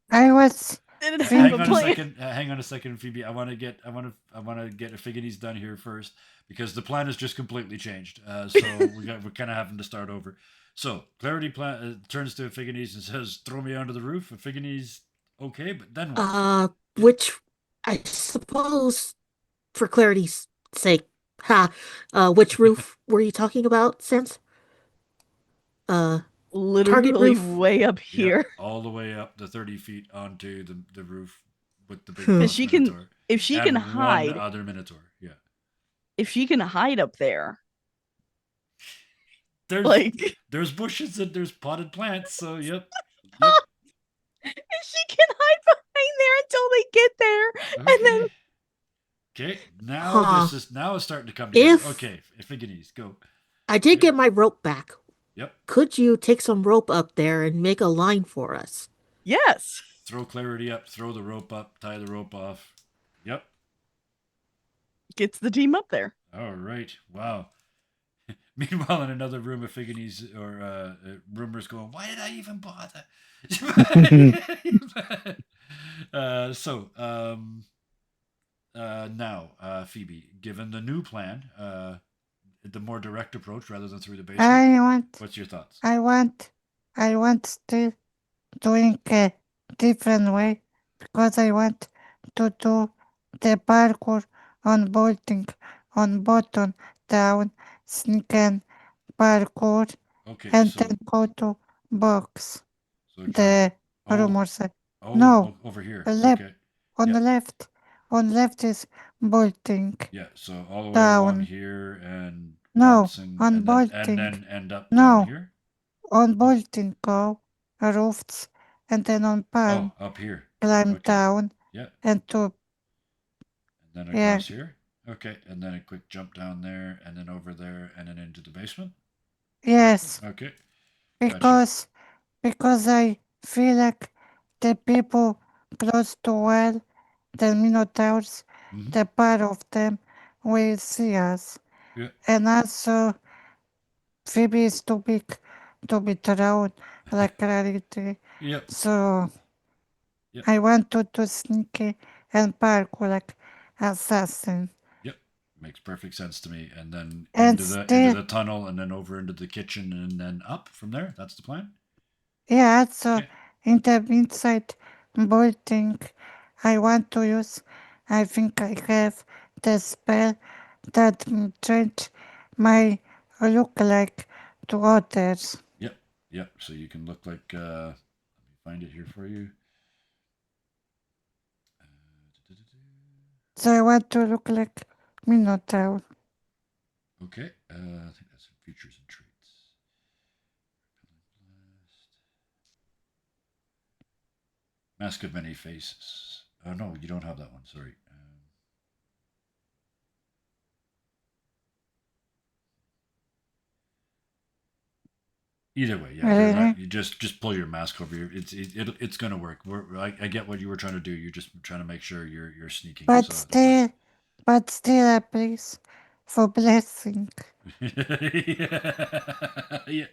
I was Didn't have hang a on a thinking. plan. second. Hang on a second, Phoebe. I want to get Iphigenes done here first because the plan has just completely changed. So we're kind of having to start over. So Clarity turns to Iphigenes and says, "Throw me onto the roof." Iphigenes, okay, but then what? Uh, which I suppose, for clarity's sake, which roof were you talking about, Sense? Uh, target Literally roof? way up Yep, here. all the way up the 30 feet onto the roof with the big Hmm. Because boss she can, minotaur if she can and one hide, other minotaur. Yeah, if she can hide up there, there's like, there's bushes and there's potted plants. So yep. if she can hide behind there until they get there, and then Okay. Okay, now Huh. now it's starting to come together. If Okay, Iphigenes, go. I did Okay. get my rope back, Yep. could you take some rope up there and make a line for us? yes, Throw clarity up, throw the rope up, tie the rope off. Yep. gets the team up there. All right. Wow. Meanwhile, in another room, Iphigenes or rumors going, why did I even bother? So, now, Phoebe, given the new plan, the more direct approach rather than through the basement, I want. what's your thoughts? I want. I want still doing a different way because I want to do the parkour on bolting, on button down, sneak and parkour, Okay, and so then go to box. trying. The Oh, rumor said. oh, No, over here. the left. Okay. On Yeah, the left. On left is bolting yeah. So all the way along down. here and No, bouncing, on and bolting. then end up down No, here. on bolting go roofs, and then on Oh, palm up here. climb Okay. down Yeah, and to and then yeah. across here. Okay, and then a quick jump down there, and then over there, and then into the basement. Yes, Okay, gotcha. because I feel like the people close to well, the Minotaurs, Mm-hmm. the part of them will see us. Yeah, And also, Phoebe is too big to be thrown like Rarity. yep, So yep, I want to do sneaky and parkour like assassin. yep. Makes perfect sense to me. And then And into still, the tunnel, and then over into the kitchen, and then up from there. That's the plan. yeah, also Okay. in the inside bolting, I want to use, I think I have the spell that change my look like to others. Yep, yep. So you can look like. Let me find it here for you. So I want to look like Minotaur. Okay. I think that's in features and traits. Mask of many faces. Oh no, you don't have that one. Sorry. Either way, yeah. Really? You just pull your mask over your. It's gonna work. I get what you were trying to do. You're just trying to make sure you're sneaking. But So that's fine. still, but still a please for blessing. Yeah,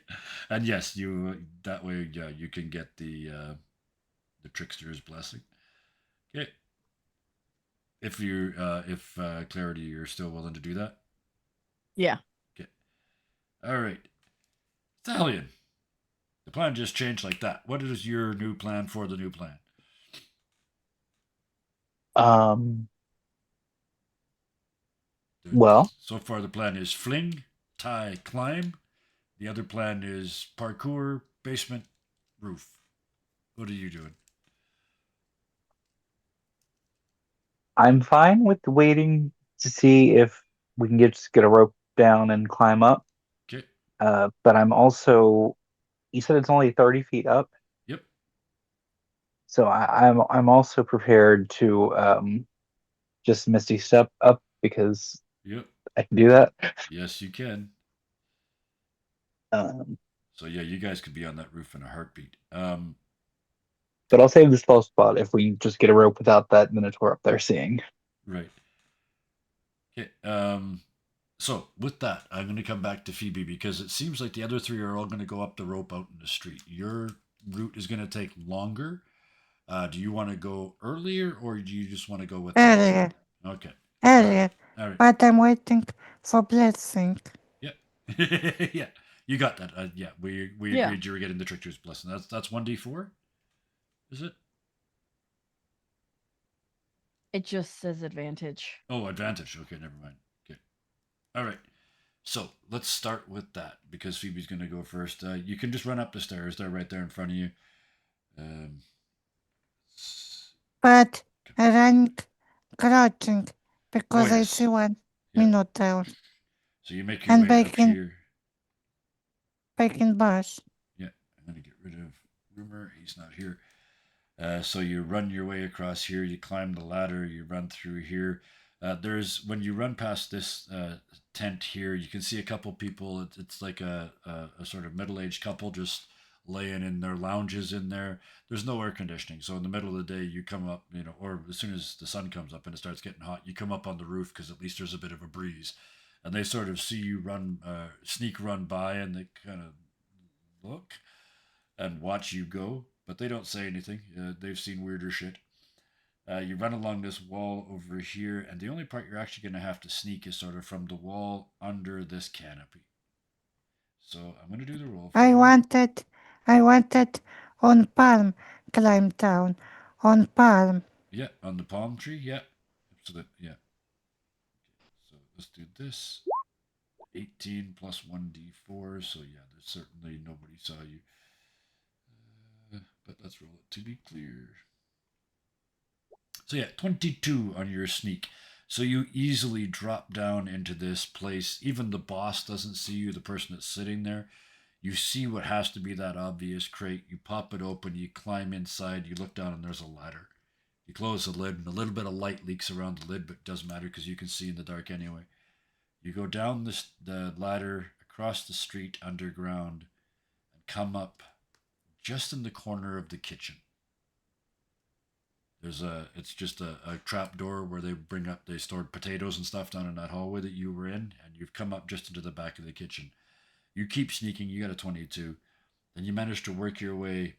and yes, you that way, yeah, you can get the trickster's blessing. Okay, if clarity, you're still willing to do that. Yeah. Okay, all right, Thalion. The plan just changed like that. What is your new plan for the new plan? Um, The, well, so far, the plan is fling, tie, climb. The other plan is parkour, basement, roof. What are you doing? I'm fine with waiting to see if we can just get a rope down and climb up. Okay. But I'm also, you said it's only 30 feet up, Yep. so I'm also prepared to just Misty Step up because Yep. I can do that. Yes, you can. Um, So yeah, you guys could be on that roof in a heartbeat. but I'll save the slow spot if we just get a rope without that Minotaur up there seeing. Right. Okay. So with that, I'm going to come back to Phoebe because it seems like the other three are all going to go up the rope out in the street. Your route is going to take longer. Do you want to go earlier, or do you just want to go with them? Earlier, Okay. All right. earlier. All right. But I'm waiting for blessing. Yeah. Yeah. You got that. Yeah. We Yeah. agreed you were getting the trickster's blessing. That's 1d4. Is it? It just says advantage. Oh, advantage. Okay, never mind. Okay. All right. So let's start with that because Phoebe's going to go first. You can just run up the stairs. They're right there in front of you. Um, But running, crouching, oh because I see yes, one yeah. Minotaur So you make your and way up here. bacon bush. Yeah, I'm going to get rid of Rumor. He's not here. So you run your way across here. You climb the ladder. You run through here. There's when you run past this tent here, you can see a couple people. It's like a sort of middle-aged couple just laying in their lounges in there. There's no air conditioning, so in the middle of the day, you come up, or as soon as the sun comes up and it starts getting hot, you come up on the roof because at least there's a bit of a breeze, and they sort of see you run, sneak run by, and they kind of look and watch you go, but they don't say anything. They've seen weirder shit. You run along this wall over here, and the only part you're actually going to have to sneak is sort of from the wall under this canopy. So I'm going to do the roll for I you. wanted, I wanted on palm climb down, on palm. Yeah, on the palm tree. Yeah. So that, yeah. So let's do this. 18 plus 1d4. So yeah, there's certainly nobody saw you. But let's roll it to be clear. So yeah, 22 on your sneak. So you easily drop down into this place. Even the boss doesn't see you, the person that's sitting there. You see what has to be that obvious crate. You pop it open, you climb inside, you look down, and there's a ladder. You close the lid, and a little bit of light leaks around the lid, but it doesn't matter because you can see in the dark anyway. You go down the ladder across the street underground and come up just in the corner of the kitchen. It's just a trap door where they stored potatoes and stuff down in that hallway that you were in, and you've come up just into the back of the kitchen. You keep sneaking. You got a 22, and you manage to work your way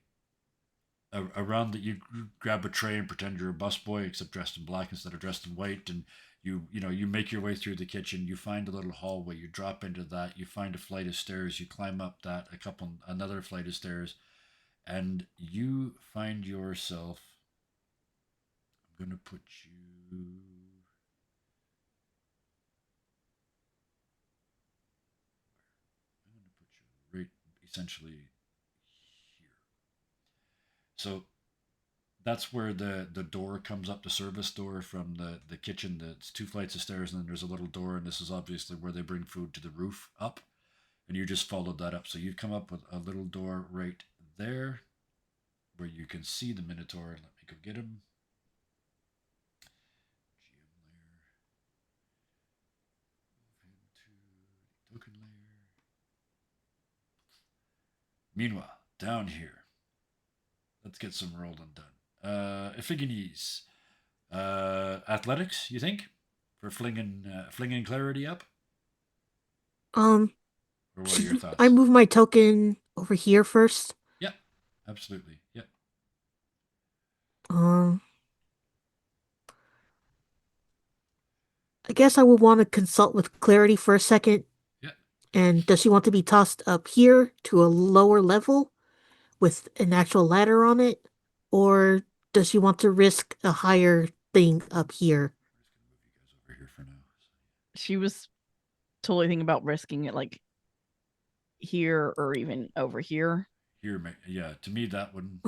around that. You grab a tray and pretend you're a busboy, except dressed in black instead of dressed in white, and you make your way through the kitchen. You find a little hallway. You drop into that. You find a flight of stairs. You climb up that another flight of stairs, and you find yourself. I'm gonna put you. I'm gonna put you right essentially here. So that's where the door comes up, the service door from the kitchen. That's two flights of stairs, and then there's a little door, and this is obviously where they bring food to the roof up. And you just followed that up. So you've come up with a little door right there where you can see the Minotaur. Let me go get him. GM layer. Move him to the token layer. Meanwhile, down here, let's get some rolling done. Iphigenes. Athletics, you think? For flinging clarity up? Um, Or what are your thoughts? I move my token over here first. Yep, absolutely. Yep. I guess I would want to consult with Clarity for a second. Yeah. And does she want to be tossed up here to a lower level with an actual ladder on it? Or does she want to risk a higher thing up here? I'm just gonna move you guys over here for now. She was totally thinking about risking it like here or even over here. Here, yeah. To me, that would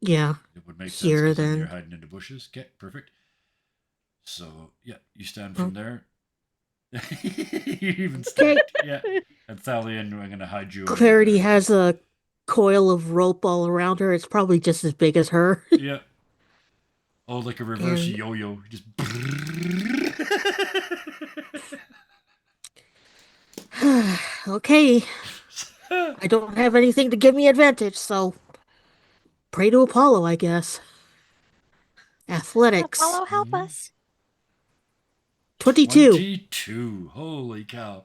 Yeah. it would make Here, sense because then then. you're hiding into bushes. Okay, perfect. So yeah, you stand from there. You even stand. Yeah. And Thalian, I'm gonna hide you. Clarity has a coil of rope all around her. It's probably just as big as her. Yeah. Oh, like a reverse And- yo-yo. Just. Okay. I don't have anything to give me advantage, so pray to Apollo, I guess. Athletics. Apollo, help us. 22. 22. Holy cow.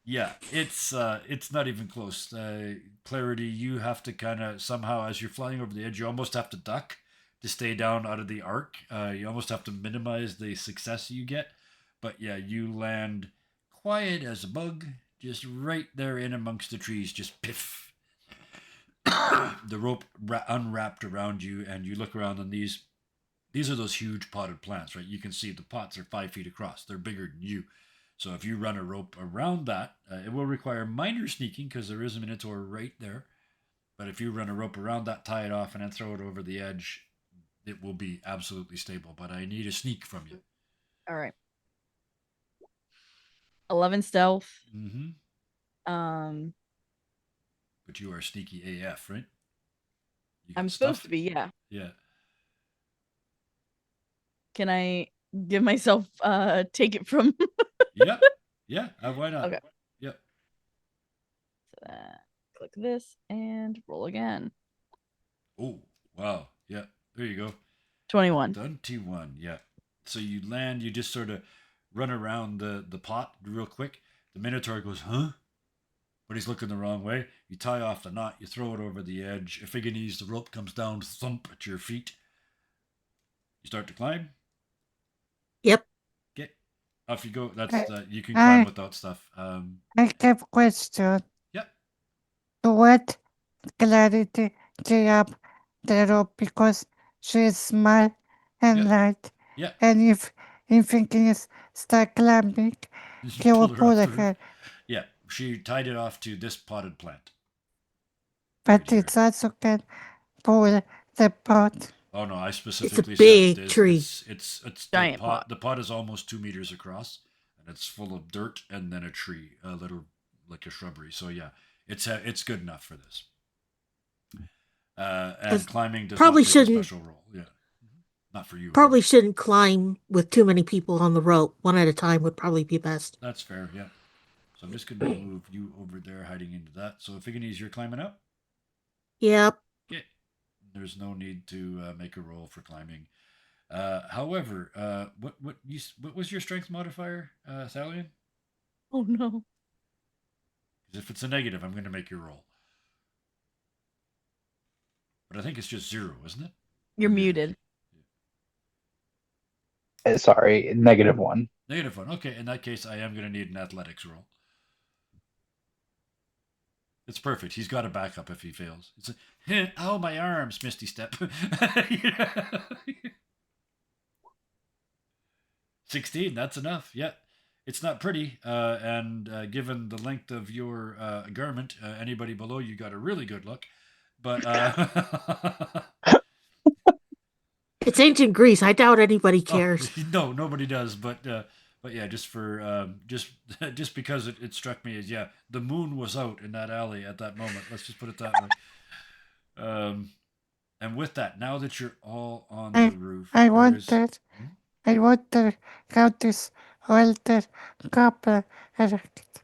Yeah, it's not even close. Clarity, you have to kind of somehow, as you're flying over the edge, you almost have to duck to stay down out of the arc. You almost have to minimize the success you get. But yeah, you land quiet as a bug, just right there in amongst the trees, just piff. The rope unwrapped around you, and you look around, and these are those huge potted plants, right? You can see the pots are 5 feet across. They're bigger than you. So if you run a rope around that, it will require minor sneaking because there is a Minotaur right there. But if you run a rope around that, tie it off, and then throw it over the edge, it will be absolutely stable. But I need a sneak from you. All right. 11 stealth. Mm-hmm. But you are sneaky AF, right? I'm supposed to be, yeah. Yeah. Can I give myself take it from Yep. Yeah. Why not? Okay. Yep. So click this and roll again. Oh, wow. Yeah. There you go. 21. 21. Yeah. So you land, you just sort of run around the pot real quick. The Minotaur goes, huh? But he's looking the wrong way. You tie off the knot, you throw it over the edge. Iphigenes, the rope comes down, thump at your feet. You start to climb. Yep. Okay. Off you go. That's you can I- climb without stuff. I have a question. Yep. To what Clarity tie up the rope because she is small and Yep. light, Yeah. and if thinking is start climbing, he will Pull pull her off the her. roof. Yeah. She tied it off to this potted plant. But Right it also can pull the pot. Oh no, I specifically big said this. tree. It's Giant the pot. pot. The pot is almost 2 meters across, and it's full of dirt and then a tree, a little like a shrubbery. So yeah, it's good enough for this. And As- climbing does probably not take a shouldn't- special roll. Yeah, not for you. Probably shouldn't climb with too many people on the rope. One at a time would probably be best. That's fair. Yeah. I'm just going to move you over there, hiding into that. So, Figanese, you're climbing up? Yep. Okay. There's no need to make a roll for climbing. However, what was your strength modifier, Thalion? Oh no. Because if it's a negative, I'm going to make your roll. But I think it's just 0, isn't it? You're muted. Sorry, -1. -1. Okay, in that case, I am going to need an athletics roll. It's perfect. He's got a backup if he fails. It's oh, my arms, Misty Step. 16, that's enough. Yeah. It's not pretty, and given the length of your garment, anybody below you got a really good look. But It's ancient Greece. I doubt anybody oh cares. no, nobody does. But yeah, just for just because it struck me as the moon was out in that alley at that moment. Let's just put it that way. And with that, now that you're all on the roof, I there is. I wonder how this welder couple react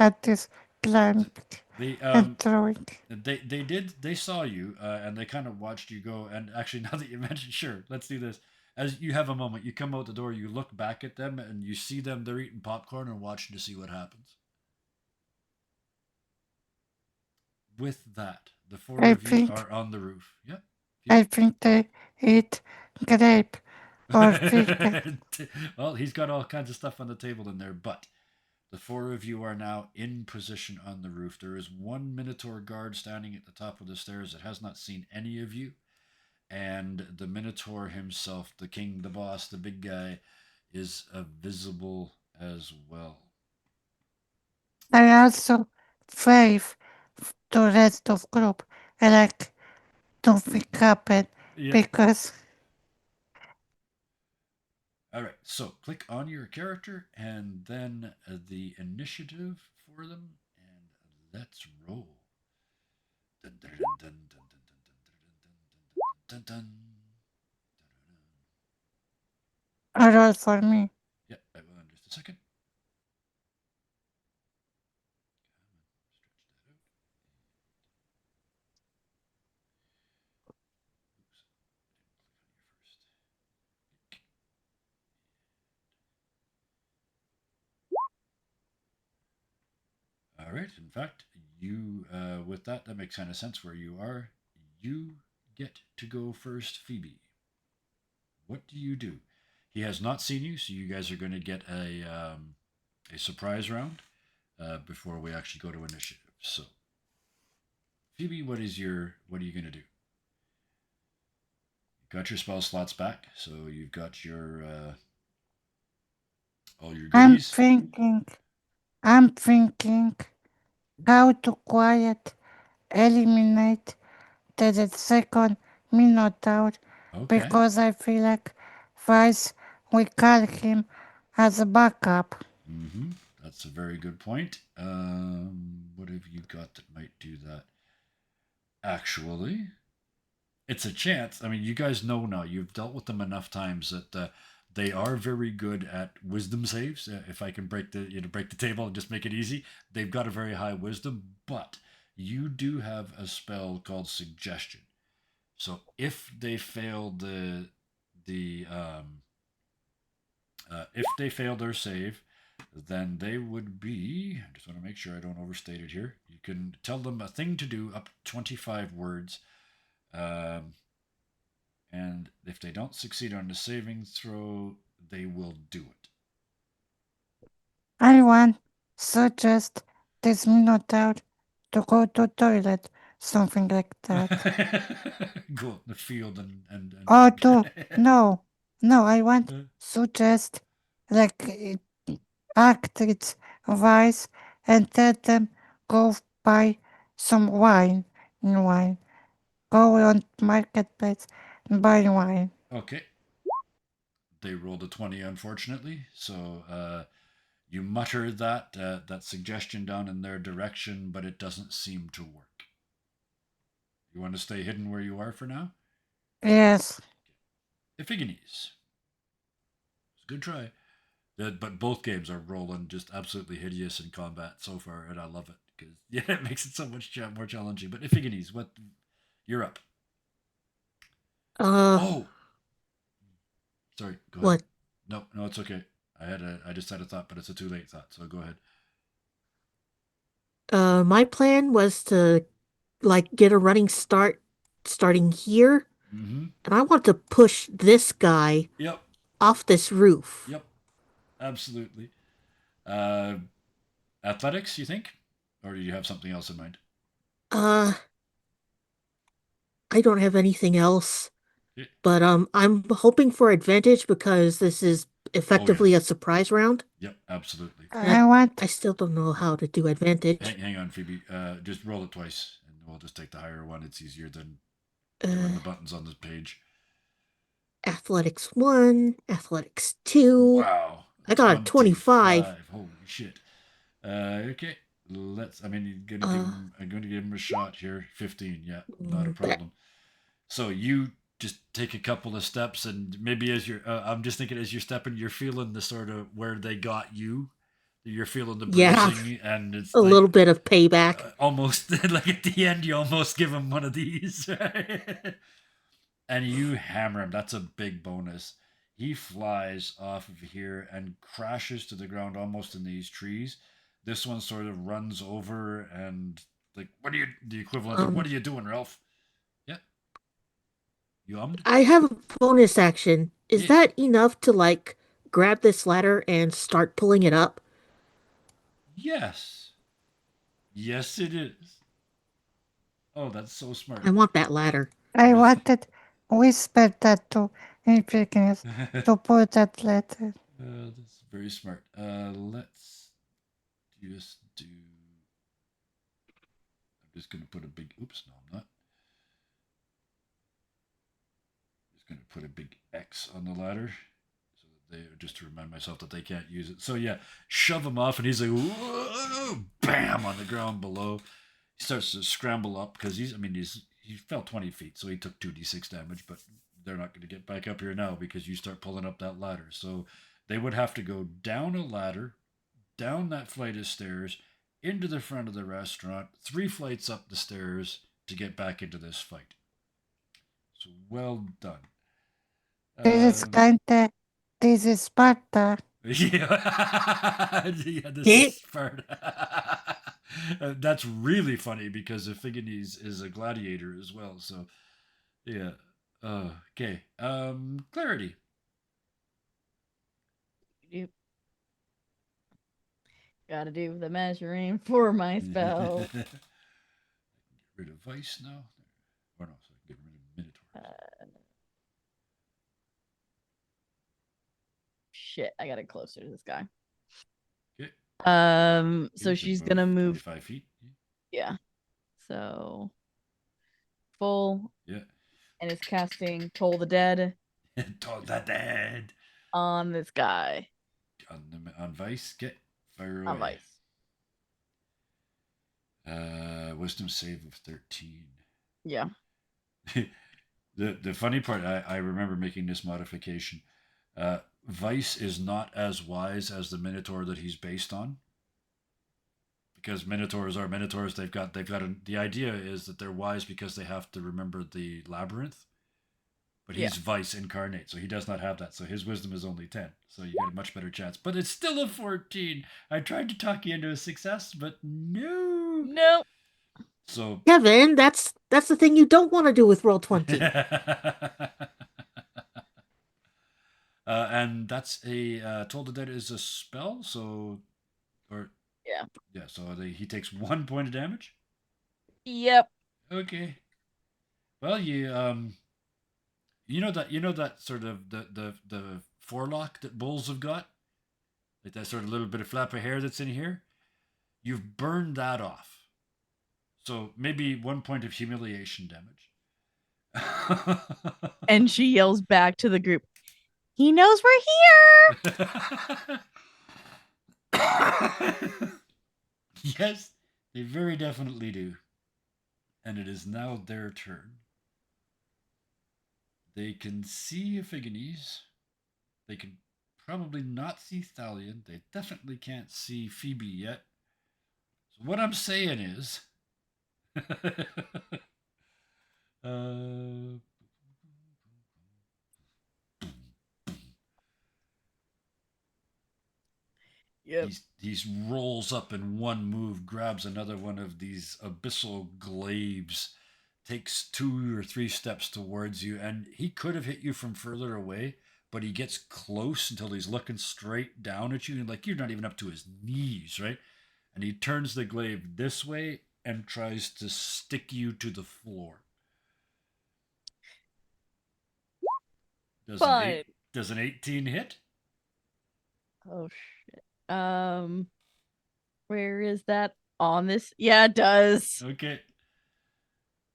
at this plant The and throwing. they saw you and they kind of watched you go. And actually, now that you mentioned, sure, let's do this. As you have a moment, you come out the door, you look back at them, and you see them. They're eating popcorn and watching to see what happens. With that, the four I of you think are on the roof. Yep. I think they eat grape or chicken. Well, he's got all kinds of stuff on the table in there, but the four of you are now in position on the roof. There is one Minotaur guard standing at the top of the stairs that has not seen any of you. And the Minotaur himself, the king, the boss, the big guy, is visible as well. I also wave to rest of group like nothing happened Yeah. because All right. So click on your character and then the initiative for them, and let's roll. Dun, dun, dun, dun, dun, dun, dun, dun, dun, dun, dun, a roll for me. Yeah, I will in just a second. All right. In fact, you with that makes kind of sense where you are. You get to go first, Phoebe. What do you do? He has not seen you, so you guys are going to get a surprise round before we actually go to initiative. So, Phoebe, what are you going to do? You've got your spell slots back, so you've got your all your I'm goodies. I'm thinking how to eliminate the second Minotaur Okay. because I feel like Vice we call him as a backup. Mm-hmm. That's a very good point. What have you got that might do that? Actually, it's a chance. I mean, you guys know now. You've dealt with them enough times that they are very good at wisdom saves. If I can break the table and just make it easy, they've got a very high wisdom. But you do have a spell called suggestion. So if they fail if they fail their save, then they would be. I just want to make sure I don't overstate it here. You can tell them a thing to do up to 25 words. And if they don't succeed on the saving throw, they will do it. I want suggest this Minotaur to go to toilet, something like that. Go out in the field and Or to no, I want suggest like act its wise and tell them go buy some wine. Go on marketplace and buy wine. Okay. They rolled a 20, unfortunately. So you mutter that suggestion down in their direction, but it doesn't seem to work. You want to stay hidden where you are for now? Yes. Iphigenes. It's a good try. But both games are rolling just absolutely hideous in combat so far, and I love it because yeah, it makes it so much more challenging. But Iphigenes, what you're up? Uh, Oh, sorry. Go ahead. what? No, no, it's okay. I just had a thought, but it's a too late thought. So go ahead. My plan was to like get a running start starting here, Mm-hmm. and I want to push this guy Yep. off this roof. Yep. Absolutely. Uh, athletics, you think, or do you have something else in mind? Uh, I don't have anything else, Yeah. but I'm hoping for advantage because this is Oh effectively a yes. surprise round. Yep. Absolutely. And I want I still don't know how to do advantage. Hang on, Phoebe. Just roll it twice, and we'll just take the higher one. It's easier than doing Uh, the buttons on this page. athletics 1, athletics 2. Wow. I got a 25. 25. Holy shit. Okay. Let's. I mean, you're gonna give Uh, him. I'm going to give him a shot here. 15. Yeah, not a that, problem. So you just take a couple of steps, and maybe as you're. I'm just thinking as you're stepping, you're feeling the sort of where they got you. You're feeling the yeah, bruising, and it's a like little bit of payback. almost like at the end, you almost give him one of these, right? And you hammer him. That's a big bonus. He flies off of here and crashes to the ground almost in these trees. This one sort of runs over and like, what are you? The equivalent of what Um, are you doing, Ralph? Yeah, you ummed. I have a bonus action. Is Yeah. that enough to like grab this ladder and start pulling it up? Yes. Yes, it is. Oh, that's so smart. I want that ladder. I Just wanted whisper that to Infignes to put that letter. that's very smart. Let's just do. I'm just gonna put a big. Oops, no, I'm not. Just gonna put a big X on the ladder, so that they just to remind myself that they can't use it. So yeah, shove him off, and he's like, whoa, bam, on the ground below. He starts to scramble up because he's. I mean, he fell 20 feet, so he took 2d6 damage, but they're not going to get back up here now because you start pulling up that ladder. So they would have to go down a ladder, down that flight of stairs, into the front of the restaurant, 3 flights up the stairs to get back into this fight. So well done. This is kinda, this is Sparta. Yeah, yeah, this is Hit. Sparta. That's really funny because Iphigenes is a gladiator as well. So, yeah. Okay. Clarity. You gotta do the measuring for my spell. Get rid of Vice now. Or no, so I can get rid of Minotaur. Shit, I gotta closer to this guy. Okay. So Okay, she's about gonna move. 45 feet. Yeah. So full Yeah. and is casting Toll the Dead Told the dead. on this guy. On Vice. Get fire away. On Vice. Wisdom save of 13. Yeah. The funny part, I remember making this modification. Vice is not as wise as the Minotaur that he's based on, because Minotaurs are Minotaurs. The idea is that they're wise because they have to remember the labyrinth. But he's Vice incarnate, so he does not have that. So his wisdom is only 10. So you get a much better chance. But it's still a 14. I tried to talk you into a success, but no. Nope. So Kevin, that's the thing you don't want to do with Roll20. And that's a Toll the Dead is a spell, so Yeah. so he takes 1 point of damage. Yep. Okay. Well, you know that sort of the forelock that bulls have got, like that sort of little bit of flap of hair that's in here. You've burned that off, so maybe 1 point of humiliation damage. And she yells back to the group, "He knows we're here!" Yes, they very definitely do. And it is now their turn. They can see Iphigenes. They can probably not see Thalion. They definitely can't see Phoebe yet. So what I'm saying is, uh, Yep. he's rolls up in one move, grabs another one of these abyssal glaives, takes 2 or 3 steps towards you, and he could have hit you from further away, but he gets close until he's looking straight down at you, and like you're not even up to his knees, right? And he turns the glaive this way and tries to stick you to the floor. Does an Fine. eight? Does an 18 hit? Oh shit. Where is that on this? Yeah, it does. Okay.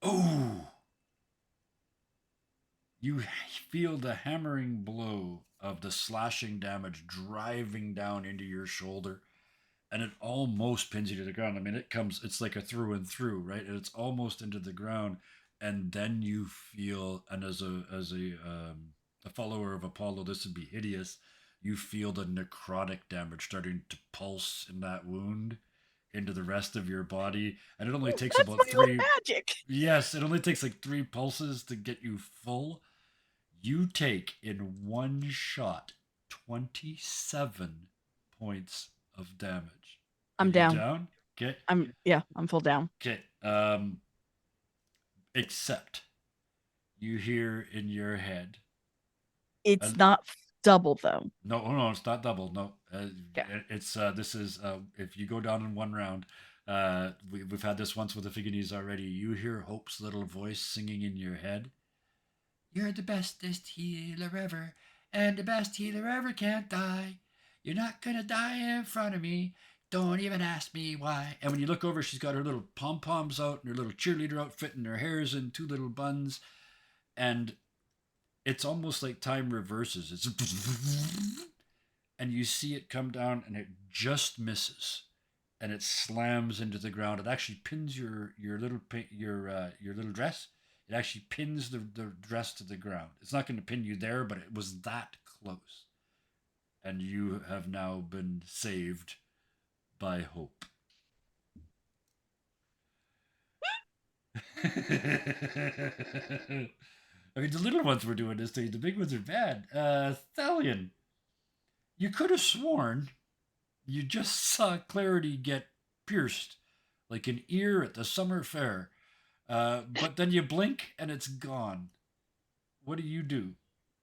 Oh, you feel the hammering blow of the slashing damage driving down into your shoulder, and it almost pins you to the ground. I mean, it's like a through and through, right? And it's almost into the ground, and then you feel, and as a follower of Apollo, this would be hideous. You feel the necrotic damage starting to pulse in that wound into the rest of your body, and it only takes That's about real three. magic. Yes, it only takes like 3 pulses to get you full. You take in one shot 27 points of damage. Are I'm you down. down? Okay. I'm full down. Okay. Except you hear in your head. It's not double though. No, it's not double. No, Yeah. it's this is if you go down in one round. We've had this once with the Figanese already. You hear Hope's little voice singing in your head. You're the bestest healer ever, and the best healer ever can't die. You're not gonna die in front of me. Don't even ask me why. And when you look over, she's got her little pom poms out and her little cheerleader outfit, and her hair's in 2 little buns. And it's almost like time reverses. It's and you see it come down, and it just misses, and it slams into the ground. It actually pins your little dress. It actually pins the dress to the ground. It's not going to pin you there, but it was that close. And you have now been saved by Hope. I mean, the little ones were doing this to you. The big ones are bad. Thalion, you could have sworn you just saw Clarity get pierced like an ear at the summer fair. But then you blink and it's gone. What do?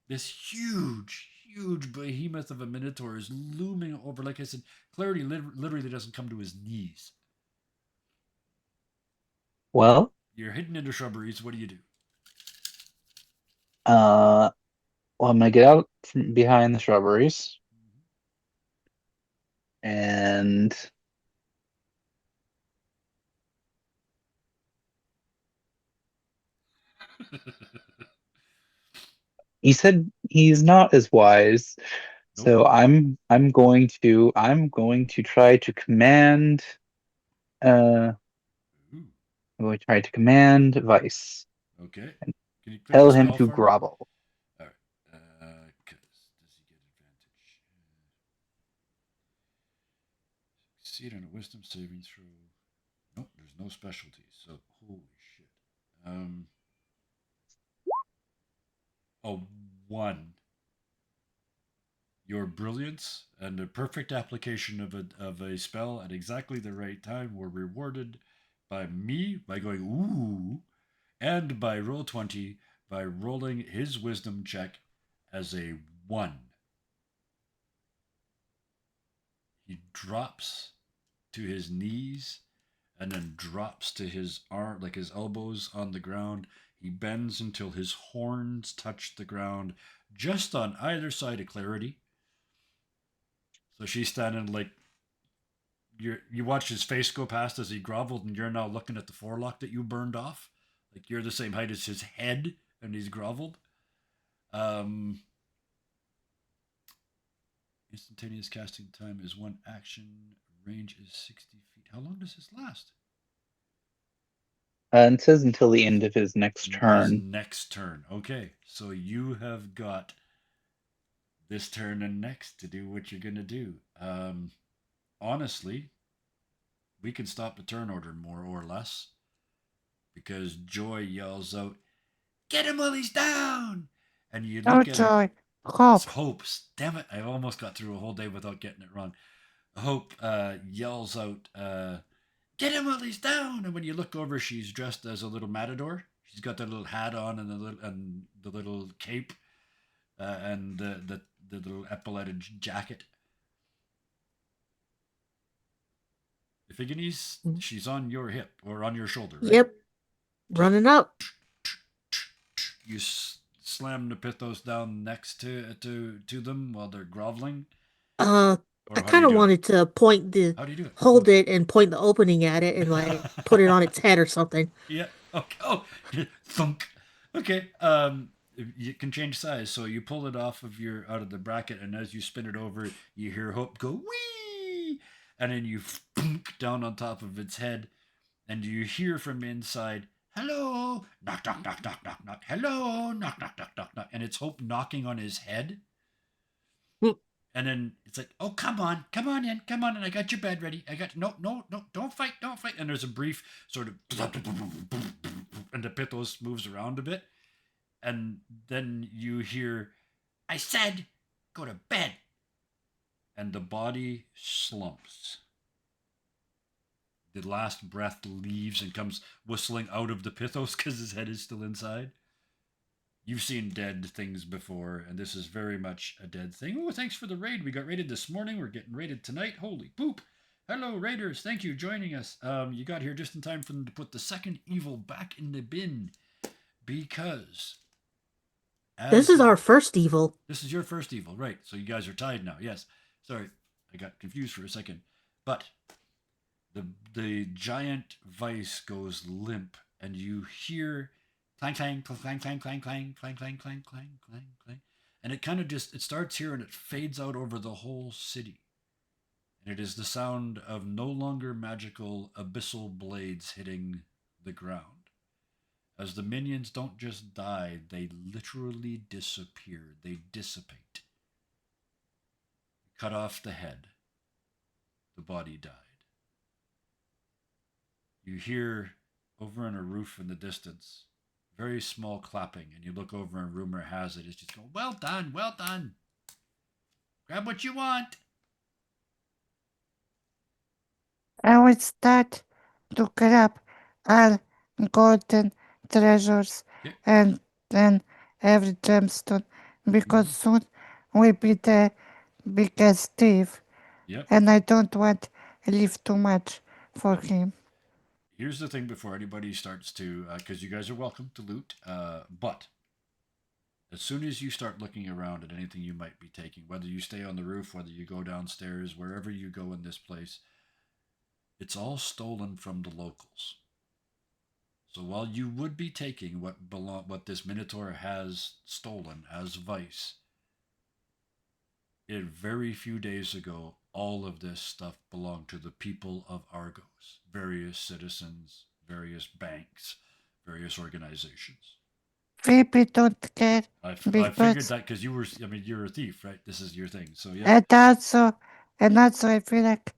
This huge behemoth of a minotaur is looming over. Like I said, Clarity literally doesn't come to his knees. Well, You're hidden into shrubberies. What do you do? well, I'm gonna get out from behind the shrubberies and he said he's not as wise. Nope. So I'm going to try to command Ooh, I'm going to try to command Vice okay. and Can you click tell the him spell to for me? grovel. All right. Does he get advantage? Succeed on a wisdom saving throw. Nope, there's no specialty. So holy shit. A 1. Your brilliance and the perfect application of a spell at exactly the right time were rewarded by me by going ooh, and by Roll20 by rolling his wisdom check as a 1. He drops to his knees and then drops to his arm, like his elbows on the ground. He bends until his horns touch the ground, just on either side of Clarity. So she's standing like you watch his face go past as he groveled, and you're now looking at the forelock that you burned off. Like you're the same height as his head, and he's groveled. Um, Instantaneous casting time is 1 action. Range is 60 feet. How long does this last? And it says until the end of his next His turn. next turn. Okay, so you have got this turn and next to do what you're gonna do. Honestly, we can stop the turn order more or less because Joy yells out, "Get him while he's down!" And you No look at her. joy. Hope. Hopes. Damn it! I almost got through a whole day without getting it wrong. Hope yells out, "Get him while he's down!" And when you look over, she's dressed as a little matador. She's got the little hat on and the little cape and the little epauletted jacket. Iphigenes, she's on your hip or on your shoulder, right? Yep. Running up. You slam the Pithos down next to them while they're groveling. I Or kind of wanted to point the How do you do it? hold it and point the opening at it and like put it on its head or something. Yeah. Okay. Oh, thunk. Okay. You can change size, so you pull it off of out of the bracket, and as you spin it over, you hear Hope go wee, and then you thunk down on top of its head, and you hear from inside, "Hello, knock knock knock knock knock knock. Hello, knock knock knock knock knock," and it's Hope knocking on his head. And then it's like, "Oh, come on in, and I got your bed ready. I got no, don't fight. And there's a brief sort of, and the Pithos moves around a bit, and then you hear, "I said, go to bed," and the body slumps. The last breath leaves and comes whistling out of the Pithos because his head is still inside. You've seen dead things before, and this is very much a dead thing. Oh, thanks for the raid. We got raided this morning. We're getting raided tonight. Holy poop. Hello, raiders. Thank you for joining us. You got here just in time for them to put the second evil back in the bin. Because... This is our first evil. This is your first evil, right. So you guys are tied now. Yes. Sorry, I got confused for a second. But the giant vice goes limp, and you hear... clang, clang, clang, clang, clang, clang, clang, clang, clang, clang, clang, clang. And it kind of just, it starts here and it fades out over the whole city. And it is the sound of no longer magical abyssal blades hitting the ground. As the minions don't just die, they literally disappear. They dissipate. Cut off the head. The body died. You hear over on a roof in the distance very small clapping, and you look over and rumor has it, it's just going, well done, well done. Grab what you want. I will start to grab all golden treasures and then every gemstone because soon we'll be the biggest thief. Yep. And I don't want to leave too much for him. Here's the thing before anybody starts to, because you guys are welcome to loot, but as soon as you start looking around at anything you might be taking, whether you stay on the roof, whether you go downstairs, wherever you go in this place, it's all stolen from the locals. So while you would be taking what this Minotaur has stolen as vice, very few days ago, all of this stuff belonged to the people of Argos, various citizens, various banks, various organizations. People don't care. I figured that because you're a thief, right? This is your thing, so yeah. And also, I feel like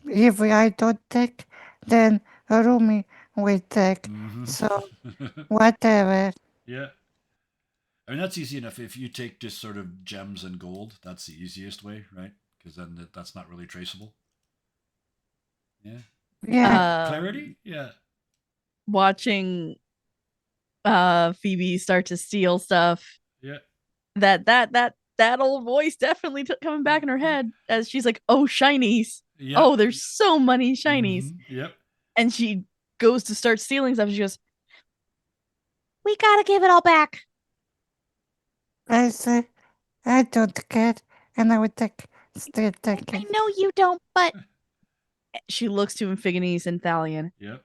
if I don't take, then Rumi will take. Mm-hmm. So, whatever. Yeah. I mean, that's easy enough. If you take just sort of gems and gold, that's the easiest way, right? Because then that's not really traceable. Yeah. Yeah. Clarity? Yeah. Watching Phoebe start to steal stuff. Yeah. That old voice definitely coming back in her head as she's like, "Oh, shinies. Yep. Oh, there's so many shinies." Mm-hmm. Yep. And she goes to start stealing stuff. And she goes, "We gotta give it all back." I say, I don't care, and I would still take it. I know you don't, but she looks to Iphigenes and Thalion. Yep.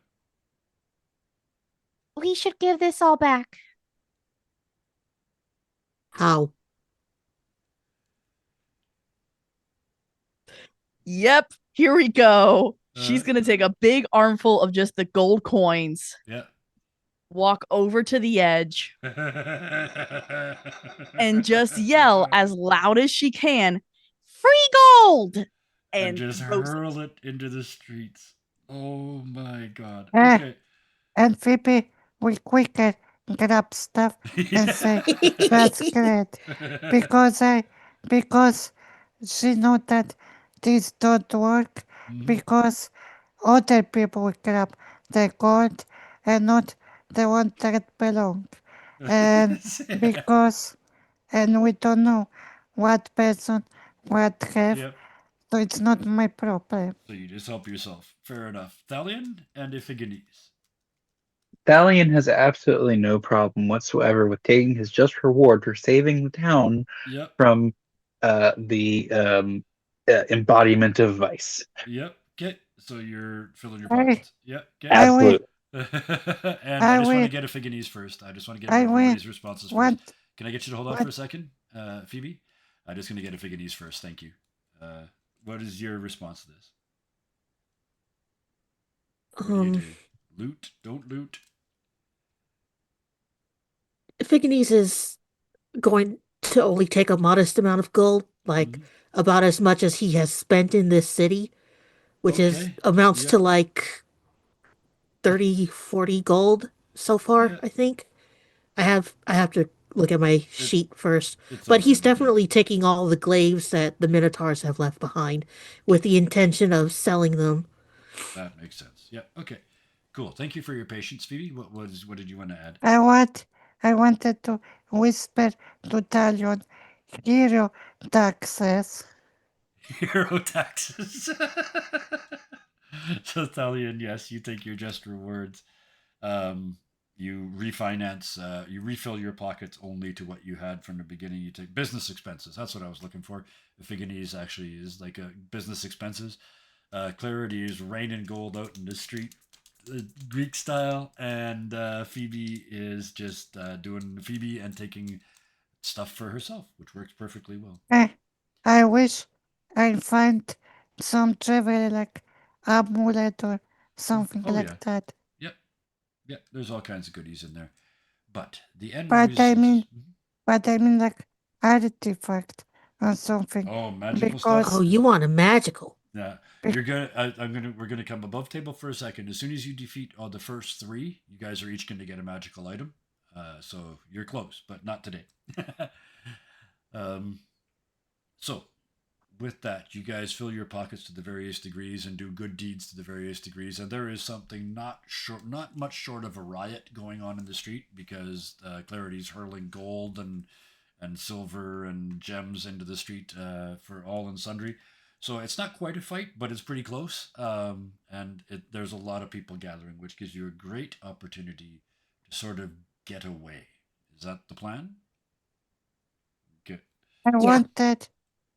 We should give this all back. How? Yep, here we go. She's gonna take a big armful of just the gold coins. Yeah. walk over to the edge and just yell as loud as she can, "Free gold!" and and just throws hurl it. it into the streets. Oh my god. Eh, Okay. and Phoebe will quicker grab stuff and say, "That's great," because because she know that this don't work Mhm. because other people will grab the gold and not the one that belong. And because and we don't know what person what have, Yep. so it's not my problem. So you just help yourself. Fair enough. Thalion and Iphigenies. Thalion has absolutely no problem whatsoever with taking his just reward for saving the town Yep. from the embodiment of vice. Yep. Okay. So you're filling your I pockets. Yep. Okay. I will Absolutely. And I I just want to will get Iphigenies first. I just want to get I will everybody's responses first. want Can I get you to hold on for what a second, Phoebe? I'm just going to get Iphigenies first. Thank you. What is your response to this? What do you Um, do? Loot? Don't loot? Figanese is going to only take a modest amount of gold, like Mhm. about as much as he has spent in this city, which is Okay. amounts to Yep. like 30, 40 gold so far, Yeah. I think. I have to look at my It, sheet first. it's all But he's good. Yeah. definitely taking all the glaives that the Minotaurs have left behind with Okay. the intention of selling them. That makes sense. Yeah. Okay. Cool. Thank you for your patience, Phoebe. What did you want to add? I wanted to whisper to Talion hero taxes. Hero taxes. So Thalion, yes, you take your just rewards. Um, you refinance, you refill your pockets only to what you had from the beginning. You take business expenses. That's what I was looking for. Figanese actually is like a business expenses. Clarity is raining gold out in the street, Greek style, and Phoebe is just doing Phoebe and taking stuff for herself, which works perfectly well. Eh, I wish I find some travel like amulet or something Oh yeah, like that. yep, yep. There's all kinds of goodies in there, but the end But I result. mean, but I mean like artifact or something Oh, magical stuff. Oh, because you want a magical. Yeah, be- you're gonna. I'm gonna. We're gonna come above table for a second. As soon as you defeat the first three, you guys are each going to get a magical item. So you're close, but not today. um, so with that, you guys fill your pockets to the various degrees and do good deeds to the various degrees. And there is something not much short of a riot going on in the street because Clarity's hurling gold and silver and gems into the street for all and sundry. So it's not quite a fight, but it's pretty close. There's a lot of people gathering, which gives you a great opportunity to sort of get away. Is that the plan? Good. I Yeah. wanted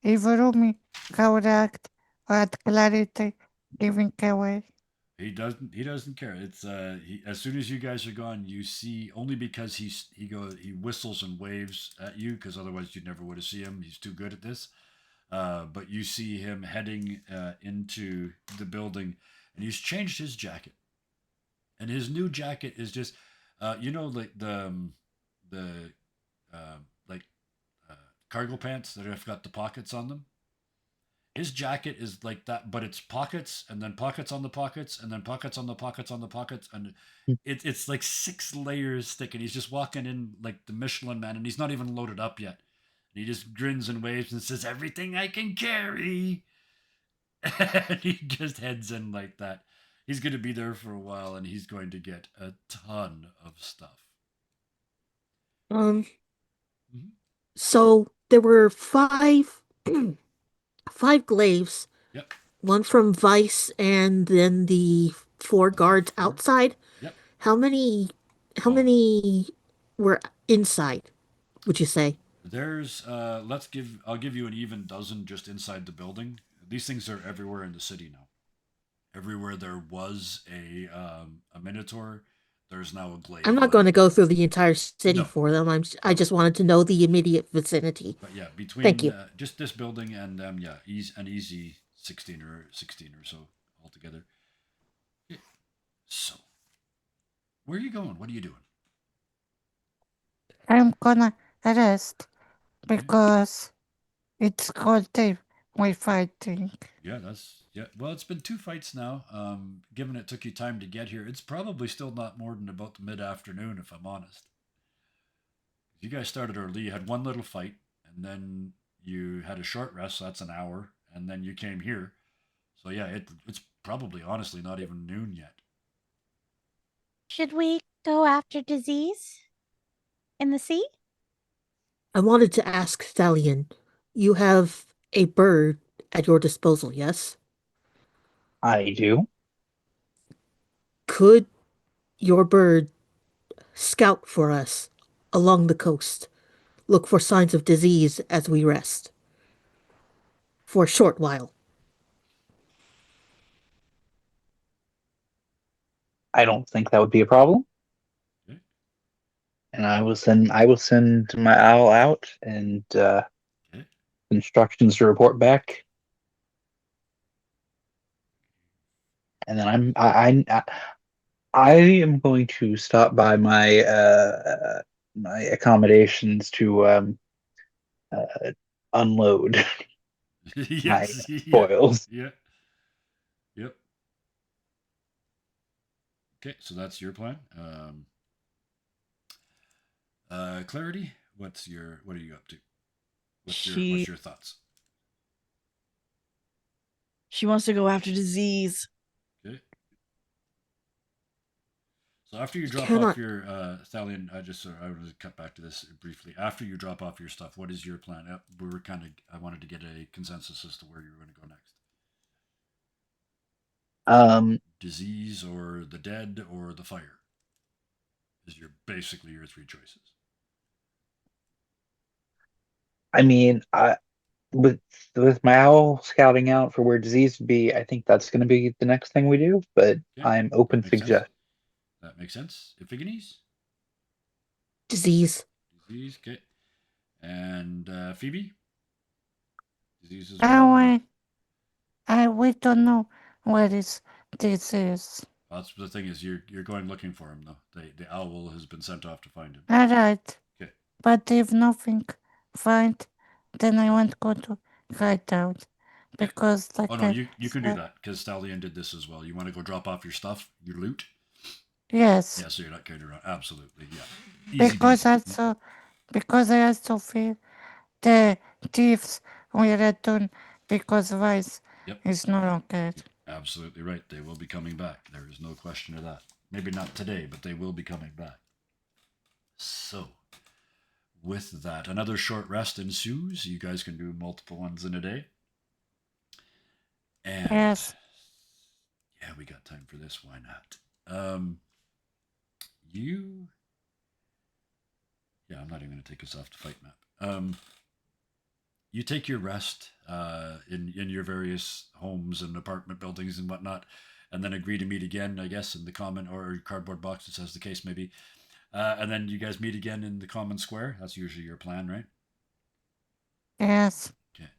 Ivorumi correct what clarity giving away. He doesn't. He doesn't care. It's as soon as you guys are gone, you see only because he whistles and waves at you because otherwise you never would have seen him. He's too good at this. But you see him heading into the building, and he's changed his jacket. And his new jacket is just, like the like uh, cargo pants that have got the pockets on them. His jacket is like that, but it's pockets and then pockets on the pockets and then pockets on the pockets on the pockets, and it's like 6 layers thick. And he's just walking in like the Michelin Man, and he's not even loaded up yet. And he just grins and waves and says, "Everything I can carry." And he just heads in like that. He's going to be there for a while, and he's going to get a ton of stuff. Um, Mhm. so there were five five glaives, Yep. one from Vice and then the four Was it guards 4? outside. Yep. How many how Oh, many were inside, would you say? there's I'll give you an even dozen just inside the building. These things are everywhere in the city now. Everywhere there was a minotaur, there's now a I'm glaive not going lying to go around. through the entire city No, for them. I no. just wanted to know the immediate vicinity. But yeah, Thank between you. just this building and them, yeah, an easy 16 or so altogether. So Where are you going? What are you doing? I'm gonna rest Okay. because it's cold day we're fighting. Yeah, that's yeah. Well, it's been two fights now. Given it took you time to get here, it's probably still not more than about the mid afternoon, if I'm honest. You guys started early. You had one little fight, and then you had a short rest. So that's an hour, and then you came here. So yeah, it's probably honestly not even noon yet. Should we go after disease in the sea? I wanted to ask Stallion, you have a bird at your disposal, yes? I do. Could your bird scout for us along the coast? Look for signs of disease as we rest. For a short while. I don't think that would be a problem. Okay. And I will send my owl out and Okay. instructions to report back. And then I am going to stop by my accommodations to uh, unload my Yes. Yeah. spoils. Yeah. Yep. Okay. So that's your plan. Clarity. What are you up to? What's your thoughts? She wants to go after disease. Okay. So after you You drop off cannot. your Thalion, I want to cut back to this briefly. After you drop off your stuff, what is your plan? I wanted to get a consensus as to where you're going to go next. Disease or the dead or the fire is basically your three choices. I mean, with with my owl scouting out for where disease would be, I think that's going to be the next thing we do. But Okay, I'm that open to makes sense. suggest. That makes sense. Iphigenes, Disease. disease. Okay, and Phoebe, disease as I well. Or wait. We don't know where this is. that's the thing is you're going looking for him though. The owl has been sent off to find him. Alright. Okay. But if nothing find, then I won't go to hideout. Yeah. Because Oh like no, I you can do said, that because Stallion did this as well. You want to go drop off your stuff, your loot. yes. Yeah, so you're not carrying around. Absolutely, yeah. Easy Because peasy. I also feel the thieves will return because Vice Yep, is no longer. absolutely right. They will be coming back. There is no question of that. Maybe not today, but they will be coming back. So, with that, another short rest ensues. You guys can do multiple ones in a day. And Yes. yeah, we got time for this. Why not? You. Yeah, I'm not even going to take us off the fight map. You take your rest in your various homes and apartment buildings and whatnot, and then agree to meet again, I guess, in the common or cardboard boxes, as the case may be. And then you guys meet again in the common square. That's usually your plan, right? Yes. Okay.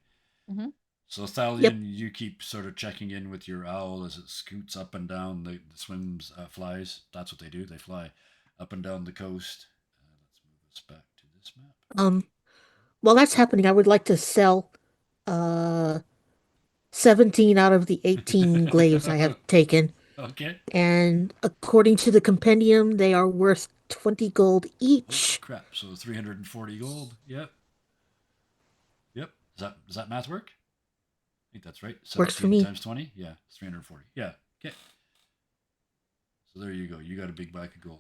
Mm-hmm. So Thalion, Yep. you keep sort of checking in with your owl as it scoots up and down the swims, flies. That's what they do. They fly up and down the coast. Let's move us back to this map. Um, while that's happening, I would like to sell uh 17 out of the 18 glaives I have taken. Okay. And according to the compendium, they are worth 20 gold Holy each. crap! So 340 gold. Yep. Yep. Does that math work? I think that's right. Works for 17 me. times 20. Yeah, it's 340. Yeah. Okay. So there you go. You got a big bag of gold.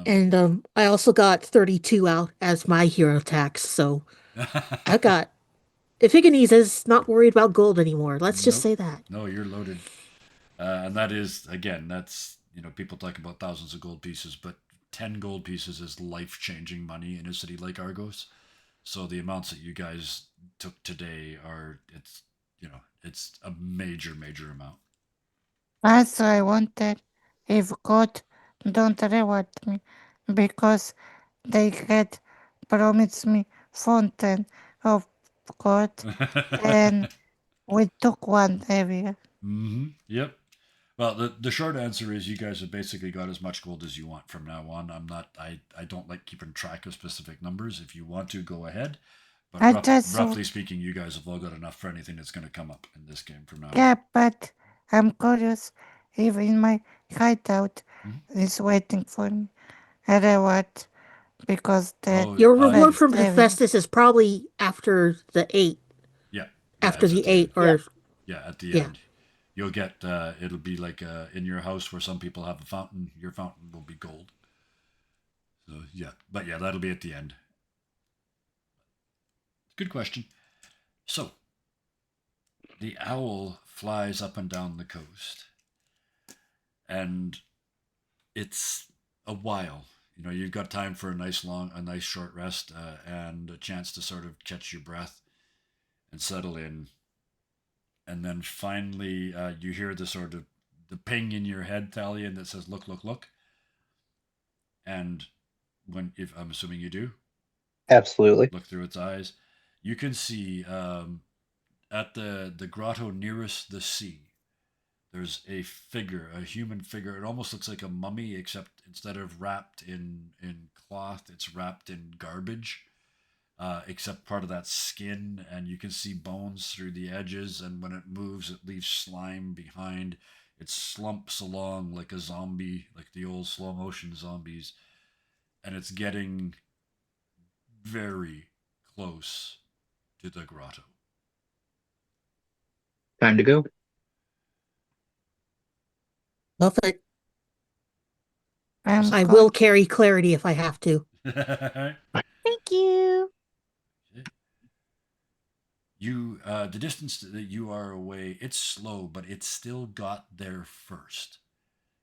And I also got 32 out as my hero tax. So I got Iphigenes is not worried about gold anymore. Let's just Nope. say that. No, you're loaded. And that is again, that's people talk about thousands of gold pieces, but 10 gold pieces is life changing money in a city like Argos. So the amounts that you guys took today it's a major amount. Also, I wanted if God don't reward me because they had promised me fountain of God and we took one area. Yep. Well, the short answer is you guys have basically got as much gold as you want from now on. I don't like keeping track of specific numbers. If you want to, go ahead. But I just, roughly speaking, you guys have all got enough for anything that's going to come up in this game from now yeah, but I'm curious if in my hideout on. is waiting for me a reward because the Oh, Your reward you, from vegetarian. Hephaestus is probably after the 8. yeah, yeah, After it's at the the end. 8, or Yeah, at the yeah. end. You'll get, it'll be like in your house where some people have a fountain, your fountain will be gold. So, yeah. But yeah, that'll be at the end. Good question. So, the owl flies up and down the coast, and it's a while. You know, you've got time for a nice short rest, and a chance to sort of catch your breath and settle in. And then finally, you hear the sort of the ping in your head, Thalion, that says, "Look, look, look." And if I'm assuming you do, Absolutely. look through its eyes, you can see at the grotto nearest the sea. There's a figure, a human figure. It almost looks like a mummy, except instead of wrapped in cloth, it's wrapped in garbage. Except part of that skin, and you can see bones through the edges. And when it moves, it leaves slime behind. It slumps along like a zombie, like the old slow motion zombies, and it's getting very close to the grotto. Time to go. Love it. I'm I going. will carry clarity if I have to. Thank you. You the distance that you are away, it's slow, but it's still got there first.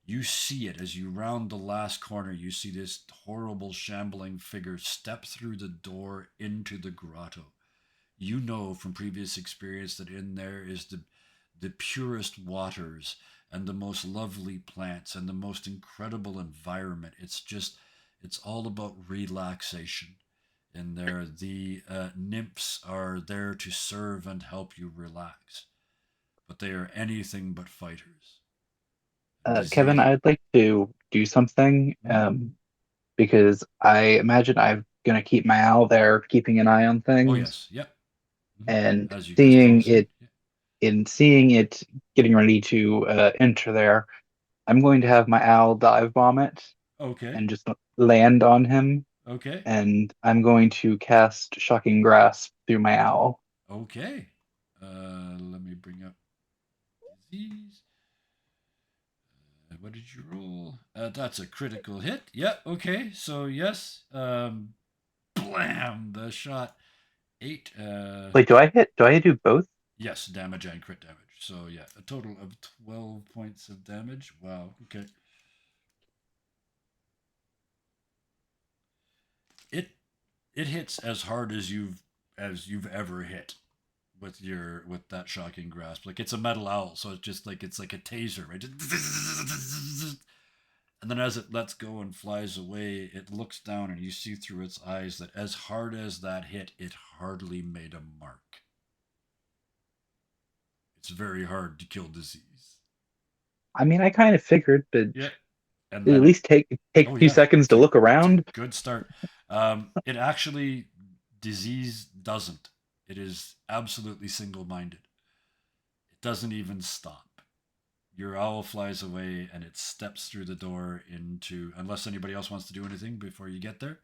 You see it as you round the last corner. You see this horrible shambling figure step through the door into the grotto. You know from previous experience that in there is the purest waters and the most lovely plants and the most incredible environment. It's all about relaxation in there. The nymphs are there to serve and help you relax, but they are anything but fighters. Kevin, Disease. I'd like to do something Mhm. because I imagine I'm going to keep my owl there, keeping an eye on Oh things, yes, yep. Mhm. and As you get seeing closer. it in seeing it getting ready to enter there. I'm going to have my owl dive bomb it Okay, and just land on him, okay, and I'm going to cast Shocking Grasp through my owl. okay. Let me bring up disease. What did you roll? That's a critical hit. Yeah. Okay. So yes. Blam! The shot 8. Wait, do I do both? Yes, damage and crit damage. So yeah, a total of 12 points of damage. Wow. Okay. It it hits as hard as you've ever hit with that shocking grasp. Like it's a metal owl, so it's like a taser, right? And then as it lets go and flies away, it looks down and you see through its eyes that as hard as that hit, it hardly made a mark. It's very hard to kill disease. I mean, I kind of figured, but Yeah. And at then it least take oh a few yeah, seconds to look it's a around. good start. It actually disease doesn't. It is absolutely single-minded. It doesn't even stop. Your owl flies away and it steps through the door into, unless anybody else wants to do anything before you get there.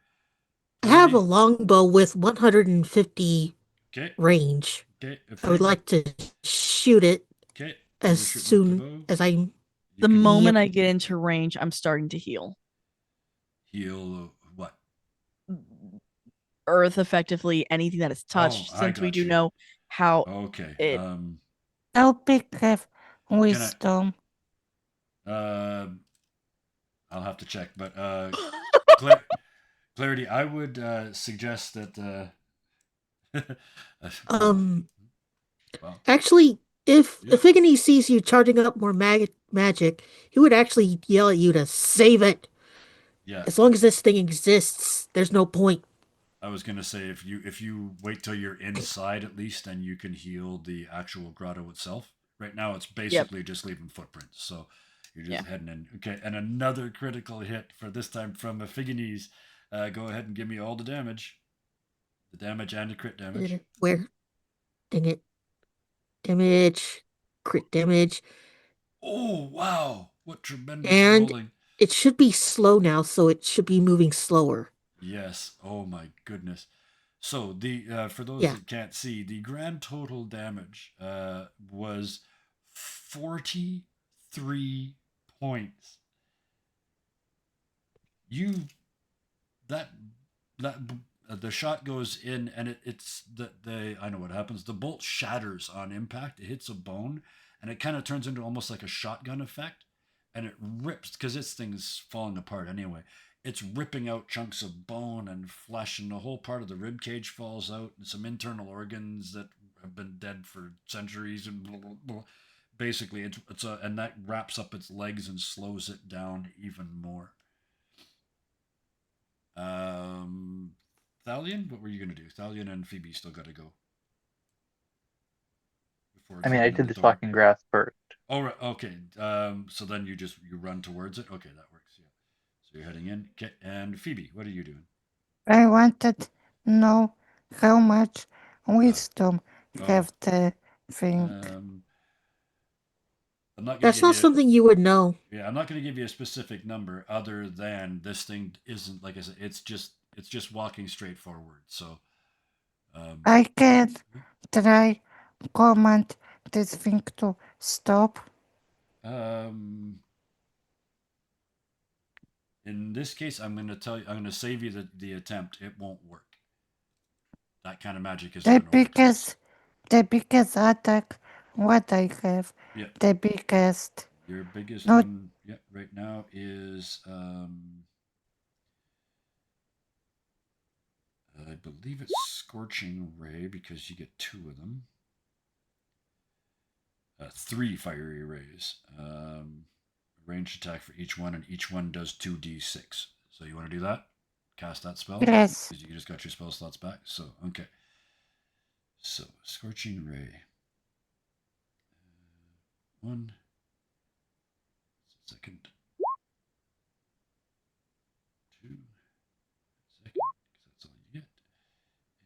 I have a Clarity. longbow with 150 Okay. range. Okay. I would Affirmative. like to shoot it Okay. So as you're shooting with the soon bow. as I'm. You The can moment Yep. I get into range, I'm starting to heal. heal what? Earth effectively anything that is Oh, touched, I since we got do you. know how Okay. it I'll pick have Can I? wisdom. Uh, I'll have to check, but Cla- clarity. I would suggest that. Well, Um. well, Actually, if yeah. Iphigeny sees you charging up more magic, he would actually yell at you to save it. Yeah. As long as this thing exists, there's no point. I was gonna say if you wait till you're inside at least, then you can heal the actual grotto itself. Right now, it's basically just leaving footprints. So you're just heading in. Okay, and another critical hit for this time from Ephigenes. Go ahead and give me all the damage. The damage and the crit damage. Where? Dang it. Damage. Crit damage. Oh, wow. What tremendous And rolling. it should be slow now, so it should be moving slower. Yes. Oh, my goodness. So the for those Yeah. that can't see, the grand total damage was 43 points. You that that the shot goes in and it's the I know what happens. The bolt shatters on impact. It hits a bone and it kind of turns into almost like a shotgun effect, and it rips because this thing's falling apart anyway. It's ripping out chunks of bone and flesh, and the whole part of the rib cage falls out, and some internal organs that have been dead for centuries, and blah, blah, blah. Basically, it's a and that wraps up its legs and slows it down even more. Um, Thalion, what were you gonna do? Thalion and Phoebe still got to go before I mean, I opening did the the door. talking grass first. Oh, right. Okay. So then you run towards it. Okay, that works. Yeah. So you're heading in. Okay. And Phoebe, what are you doing? I wanted to know how much wisdom Oh. have the thing. I'm not gonna That's give not you. something you would know. Yeah, I'm not gonna give you a specific number other than this thing isn't like I said. It's just walking straight forward. So. I can try command this thing to stop. Um. In this case, I'm gonna tell you. I'm gonna save you the attempt. It won't work. That kind of magic isn't The gonna work on this. biggest attack what I have. Yeah. The biggest. Your biggest Not one, yeah, right now is I believe it's Scorching Ray because you get two of them. Three fiery rays. Ranged attack for each one, and each one does 2d6. So you want to do that? Cast that spell? yes. Because you just got your spell slots back. So, okay. So, Scorching Ray. One. Second. Two. Second. Because that's all you get.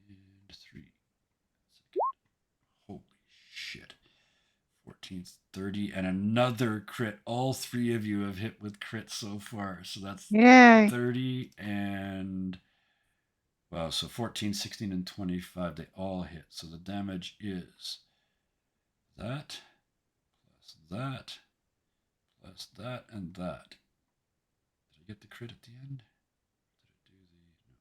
And three. Second. Holy shit. 14, 30, and another crit. All three of you have hit with crits so far. So that's Yay. 30 and. Wow, so 14, 16, and 25, they all hit. So the damage is that, plus that, plus that, and that. Did I get the crit at the end? Did I do the. No.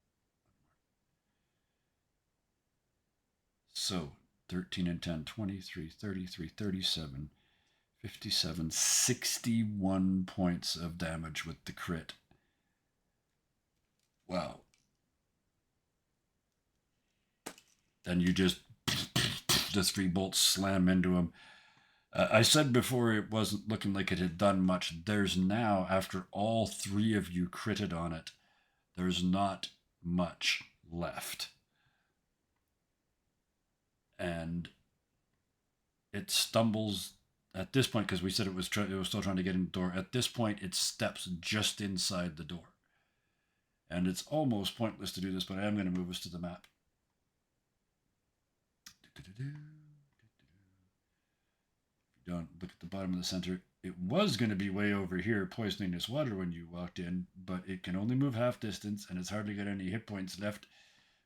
So 13 and 10, 23, 33, 37, 57, 61 points of damage with the crit. Wow. Then you just. The three bolts slam into him. I said before it wasn't looking like it had done much. There's now, after all three of you critted on it, there's not much left. And it stumbles at this point, because we said it was still trying to get in the door. At this point, it steps just inside the door. And it's almost pointless to do this, but I am going to move us to the map. Don't look at the bottom of the center. It was going to be way over here poisoning this water when you walked in, but it can only move half distance and it's hardly got any hit points left.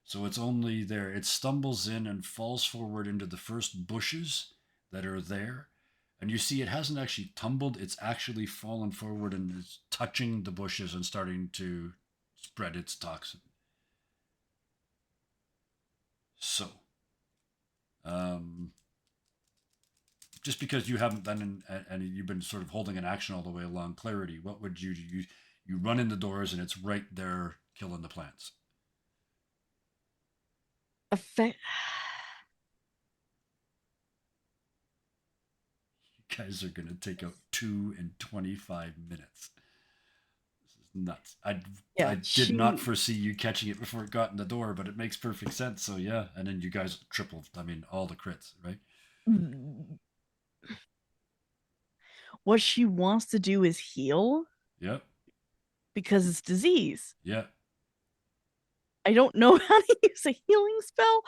So it's only there. It stumbles in and falls forward into the first bushes that are there. And you see it hasn't actually tumbled. It's actually fallen forward and is touching the bushes and starting to spread its toxin. So, just because you haven't done and you've been sort of holding an action all the way along clarity, what would you do? You run in the doors and it's right there killing the plants. Effect. You guys are going to take out 2 in 25 minutes. This is nuts. I did not foresee you catching it before it got in the door, but it makes perfect sense. So yeah, and then you guys tripled. I mean, all the crits, right? what she wants to do is heal Yep. because it's disease. Yep. I don't know how to use a healing spell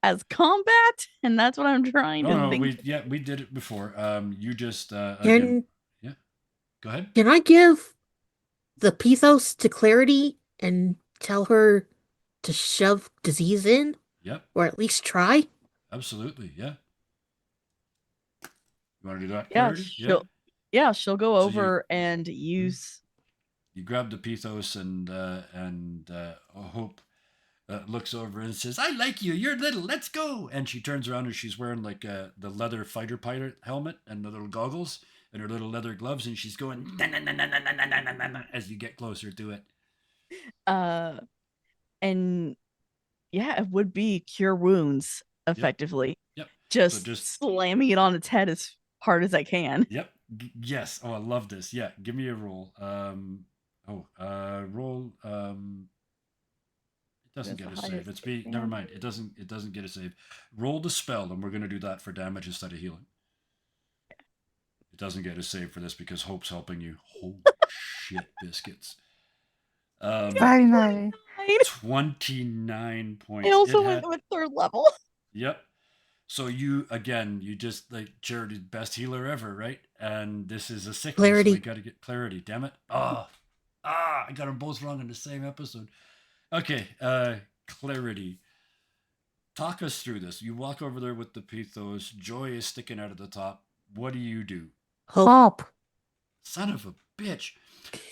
as combat, and that's what I'm trying to No, think. we did it before. You just Can yeah. Go ahead. can I give the Pithos to Clarity and tell her to shove disease in, Yep. or at least try? Absolutely. Yeah. You want to do that, Yeah, Clarity? she'll go So over and use. you grab the Pithos and Hope looks over and says, "I like you. You're little. Let's go." And she turns around and she's wearing like the leather fighter pilot helmet and the little goggles and her little leather gloves, and she's going as you get closer to it. And yeah, it would be cure wounds effectively. Yep. Just, So just slamming it on its head as hard as I can. Yep. Yes. Oh, I love this. Yeah. Give me a roll. Roll. It doesn't That's get a the save. highest It's me. I Never can. mind. It doesn't get a save. Roll the spell, and we're gonna do that for damage instead of healing. It doesn't get a save for this because Hope's helping you. Holy shit, biscuits. Finally. 29 I points. also It went had. with third level. Yep. So you just like Charity's best healer ever, right? And this is a sickness. Clarity. We got to get Clarity. Damn it! I got them both wrong in the same episode. Okay, Clarity. Talk us through this. You walk over there with the Pithos. Joy is sticking out of the top. What do you do? Hope. Son of a bitch.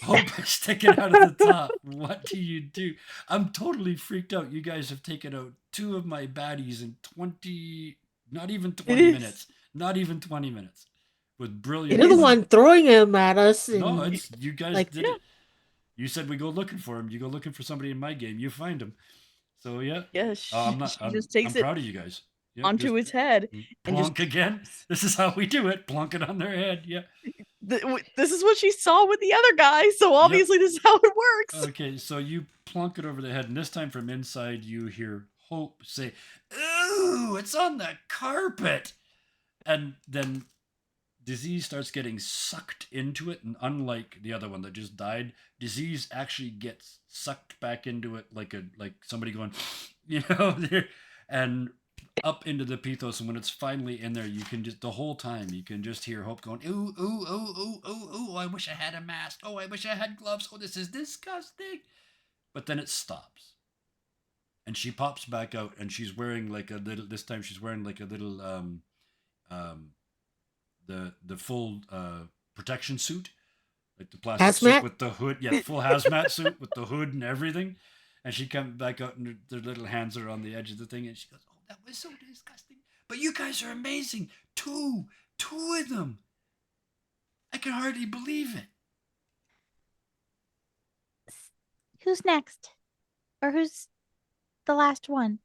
Hope is sticking out of the top. What do you do? I'm totally freaked out. You guys have taken out two of my baddies in 20, not even 20 is. minutes. Not even 20 minutes. With brilliant You're the play. one throwing him at us, and No, it's you guys like- did it. You said we go looking for him. You go looking for somebody in my game. You find him. So yeah. Yeah, she, I'm not. she I'm, just takes I'm it proud of you guys. Yep, onto just its head and plonk just again. This is how we do it. Plonk it on their head. Yeah. This is what she saw with the other guy, so obviously this is how it works. Okay, so you plonk it over the head, and this time from inside you hear Hope say, "Ooh, it's on the carpet," and then Disease starts getting sucked into it, and unlike the other one that just died, Disease actually gets sucked back into it like somebody going, and up into the Pithos. And when it's finally in there, you can just the whole time you can just hear Hope going, "Ooh, ooh, ooh, ooh, ooh, ooh! I wish I had a mask. Oh, I wish I had gloves. Oh, this is disgusting." But then it stops, and she pops back out, and she's wearing like a little. This time, she's wearing like a little the full protection suit, like the plastic suit Hazmat? with the hood. Yeah, full hazmat suit with the hood and everything. And she comes back out, and their little hands are on the edge of the thing, and she goes, "Oh, that was so disgusting. But you guys are amazing. Two of them. I can hardly believe it." Who's next? Or who's the last one?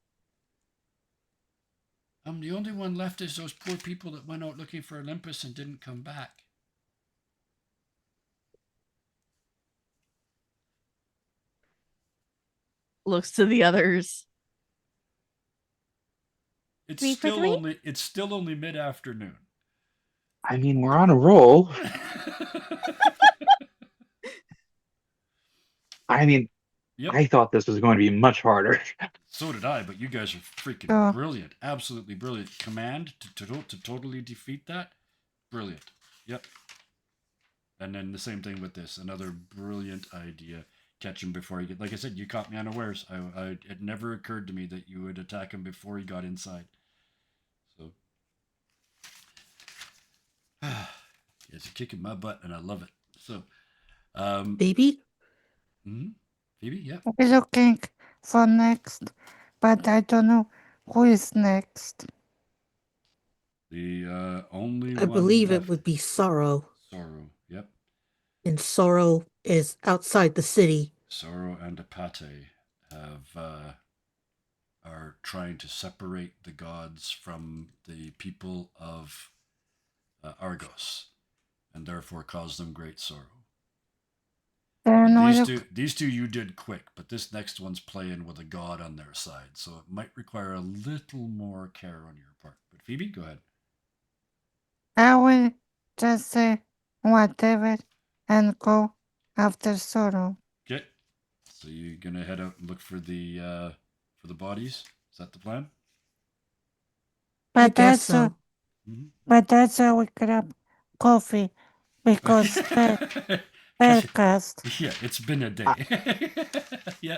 The only one left is those poor people that went out looking for Olympus and didn't come back. Looks to the others. It's 3 for 3? still only mid-afternoon. I mean, we're on a roll. I mean, Yep. I thought this was going to be much harder. So did I, but you guys are freaking Yeah. brilliant. Absolutely brilliant. Command to totally defeat that. Brilliant. Yep. And then the same thing with this. Another brilliant idea. Catch him before he get. Like I said, you caught me unawares. It never occurred to me that you would attack him before he got inside. So. It's a kicking my butt, and I love it. So. baby. Phoebe, yeah. We're looking for next, but I don't know who is next. The only I one believe left. it would be Sorrow, Sorrow. Yep. and Sorrow is outside the city. Sorrow and Apate are trying to separate the gods from the people of Argos, and therefore cause them great sorrow. Then we These two you did quick, but this next one's playing with a god on their side, so it might require a little more care on your part. But Phoebe, go ahead. I will just say whatever, and go after Sorrow. Okay. So you're gonna head out and look for the bodies. Is that the plan? I But guess also, so. Mm-hmm. but also we grab coffee because spellcast. Yeah, it's been a I, day. Yeah.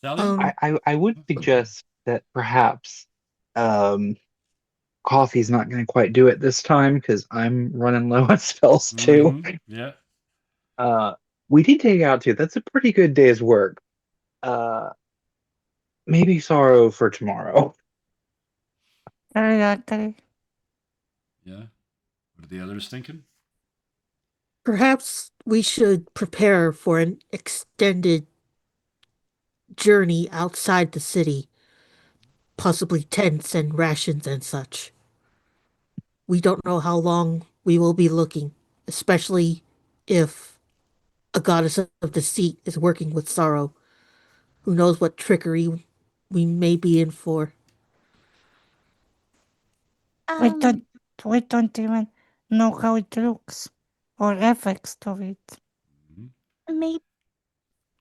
Sally? Um, I would suggest that perhaps um, coffee's not going to quite do it this time because I'm running low on spells too. Mm-hmm. Yeah. Uh, we did take out too. That's a pretty good day's work. Uh, maybe sorrow for tomorrow. Exactly. Yeah. What are the others thinking? perhaps we should prepare for an extended journey outside the city, possibly tents and rations and such. We don't know how long we will be looking, especially if a goddess of deceit is working with sorrow. Who knows what trickery we may be in for? We Um, don't we don't even know how it looks or effects of it. Mm-hmm. maybe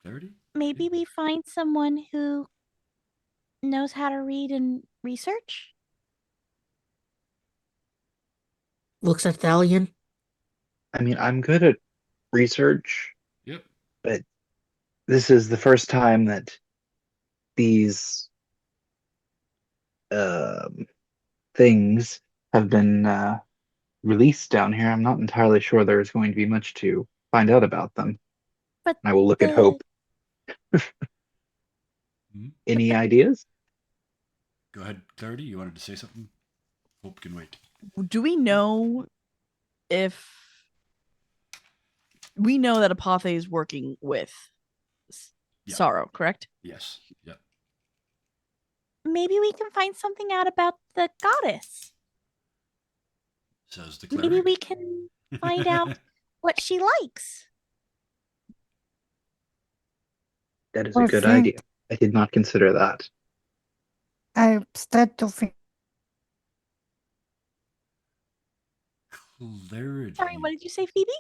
Clarity? maybe we find someone who knows how to read and research. Looks at Thalion. I mean, I'm good at research, Yep. but this is the first time that these um, things have been released down here. I'm not entirely sure there's going to be much to find out about them. But I will look at the Hope. Mm-hmm. Any ideas? Go ahead, Clarity. You wanted to say something? Hope can wait. Do we know if we know that Apothe is working with Yeah. Sorrow, correct? Yes. Yep. maybe we can find something out about the goddess. Says the Maybe cleric. we can find out what she likes. That is a I good think idea. I did not consider that. I start to think Clarity. Sorry, what did you say, Phoebe?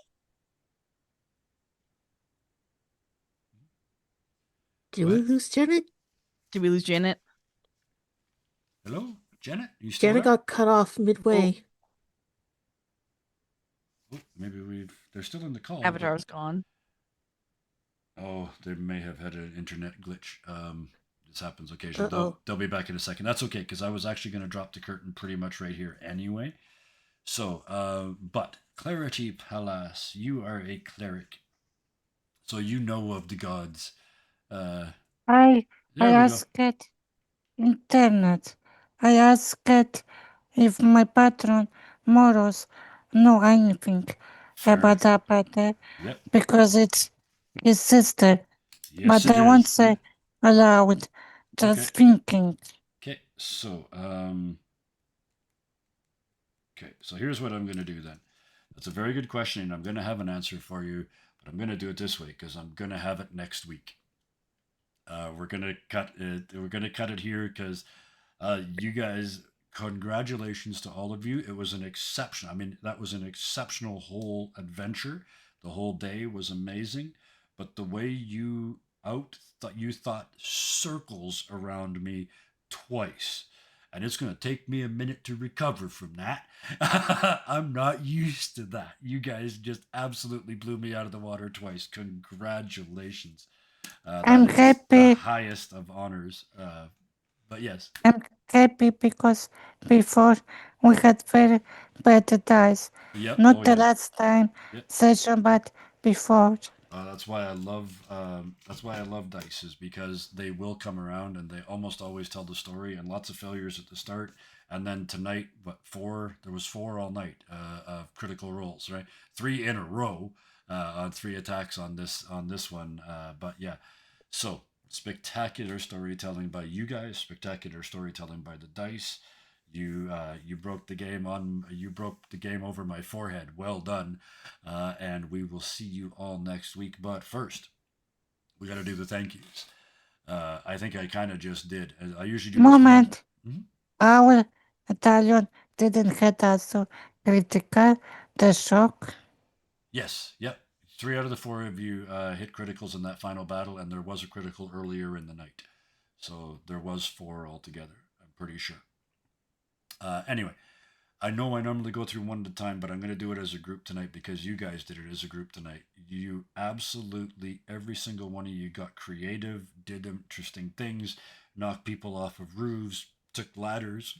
Did we What? lose Janet? Did we lose Janet? Hello? Janet? You still Janet there? got cut off midway. Oh, maybe they're still in the call. Avatar's gone. Oh, they may have had an internet glitch. This happens occasionally. Uh-oh. They'll be back in a second. That's okay, because I was actually going to drop the curtain pretty much right here anyway. So, but Clarity Palace, you are a cleric, so you know of the gods. Uh, I there we go. asked internet. I asked if my patron Moros know anything Fair. about that matter Yep. because it's his sister. Yes, But it I won't is. say aloud, just Okay. thinking. Okay. So, okay. So here's what I'm going to do then. That's a very good question, and I'm going to have an answer for you, but I'm going to do it this way because I'm going to have it next week. We're gonna cut it. We're gonna cut it here because you guys. Congratulations to all of you. It was an exception. I mean, that was an exceptional whole adventure. The whole day was amazing, but the way you thought circles around me twice. And it's going to take me a minute to recover from that. I'm not used to that. You guys just absolutely blew me out of the water twice. Congratulations. I'm That is the happy. highest of honors. But yes, I'm happy because before we had very bad dice. yep, Not oh the yeah, last time yep. session, but before. That's why I love. That's why I love dice is because they will come around and they almost always tell the story and lots of failures at the start. And then tonight, what four? There was four all night of critical rolls, right? Three in a row on three attacks on this one. But yeah, so spectacular storytelling by you guys. Spectacular storytelling by the dice. You broke the game on you broke the game over my forehead. Well done, and we will see you all next week. But first, we got to do the thank yous. I think I kind of just did. I usually do this. Moment. Mhm. Our Italian didn't hit us so critical. The shock. Yes. Yep. 3 out of the 4 of you hit criticals in that final battle, and there was a critical earlier in the night. So there was 4 altogether, I'm pretty sure. Anyway, I know I normally go through one at a time, but I'm going to do it as a group tonight because you guys did it as a group tonight. You absolutely, every single one of you got creative, did interesting things, knocked people off of roofs, took ladders,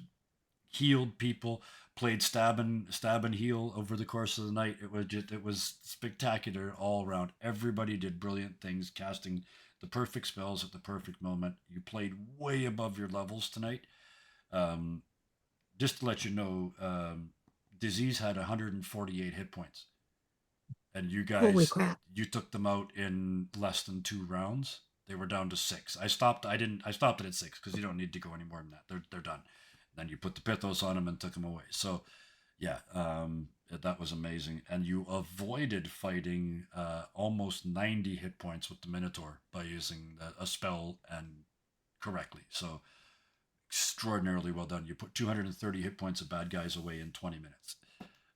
healed people, played stab and heal over the course of the night. It was spectacular all around. Everybody did brilliant things, casting the perfect spells at the perfect moment. You played way above your levels tonight. Um, just to let you know, Disease had 148 hit points, and you Holy guys crap. you took them out in less than 2 rounds. They were down to 6. I stopped. I didn't. I stopped it at 6 because you don't need to go any more than that. They're done. Then you put the Pithos on them and took them away. So, yeah, that was amazing. And you avoided fighting almost 90 hit points with the Minotaur by using a spell and correctly. So, extraordinarily well done. You put 230 hit points of bad guys away in 20 minutes.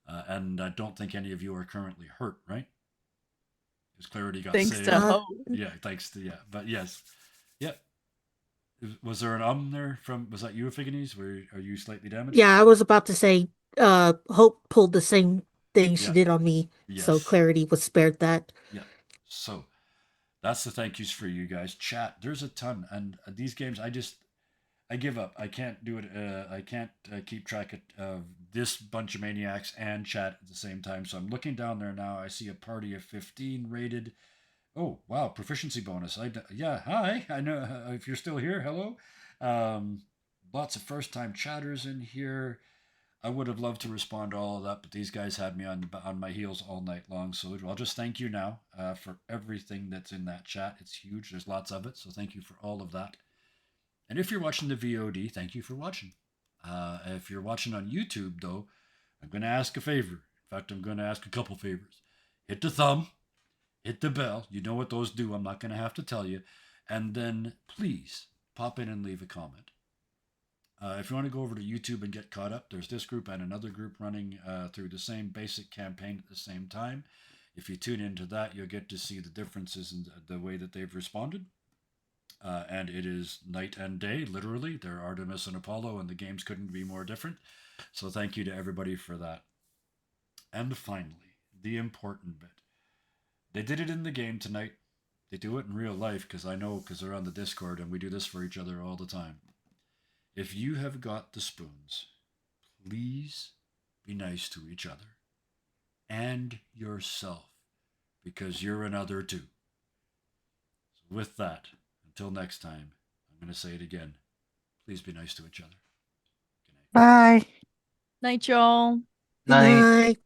And I don't think any of you are currently hurt, right? Because Clarity got Thanks saved. to Yeah, thanks to, yeah. But yes. Yep. Was there an there from, was that you, Ephigenes? Are you slightly damaged? Yeah, I was about to say, Hope pulled the same thing she Yeah. did on me, so Yes. Clarity was spared that. Yeah. So that's the thank yous for you guys. Chat, there's a ton. And these games, I give up. I can't do it. I can't keep track of this bunch of maniacs and chat at the same time. So I'm looking down there now. I see a party of 15 rated. Oh, wow. Proficiency bonus. Yeah. Hi. I know if you're still here. Hello. Lots of first time chatters in here. I would have loved to respond to all of that, but these guys had me on my heels all night long. So I'll just thank you now for everything that's in that chat. It's huge. There's lots of it. So thank you for all of that. And if you're watching the VOD, thank you for watching. If you're watching on YouTube, though, I'm going to ask a favor. In fact, I'm going to ask a couple favors. Hit the thumb, hit the bell. You know what those do. I'm not going to have to tell you. And then please pop in and leave a comment. If you want to go over to YouTube and get caught up, there's this group and another group running through the same basic campaign at the same time. If you tune into that, you'll get to see the differences in the way that they've responded. And it is night and day, literally. They're Artemis and Apollo, and the games couldn't be more different. So thank you to everybody for that. And finally, the important bit. They did it in the game tonight. They do it in real life because I know because they're on the Discord and we do this for each other all the time. If you have got the spoons, please be nice to each other and yourself because you're another too. So with that, until next time, I'm going to say it again. Please be nice to each other. Good night. Bye. night, y'all. Good Night. night.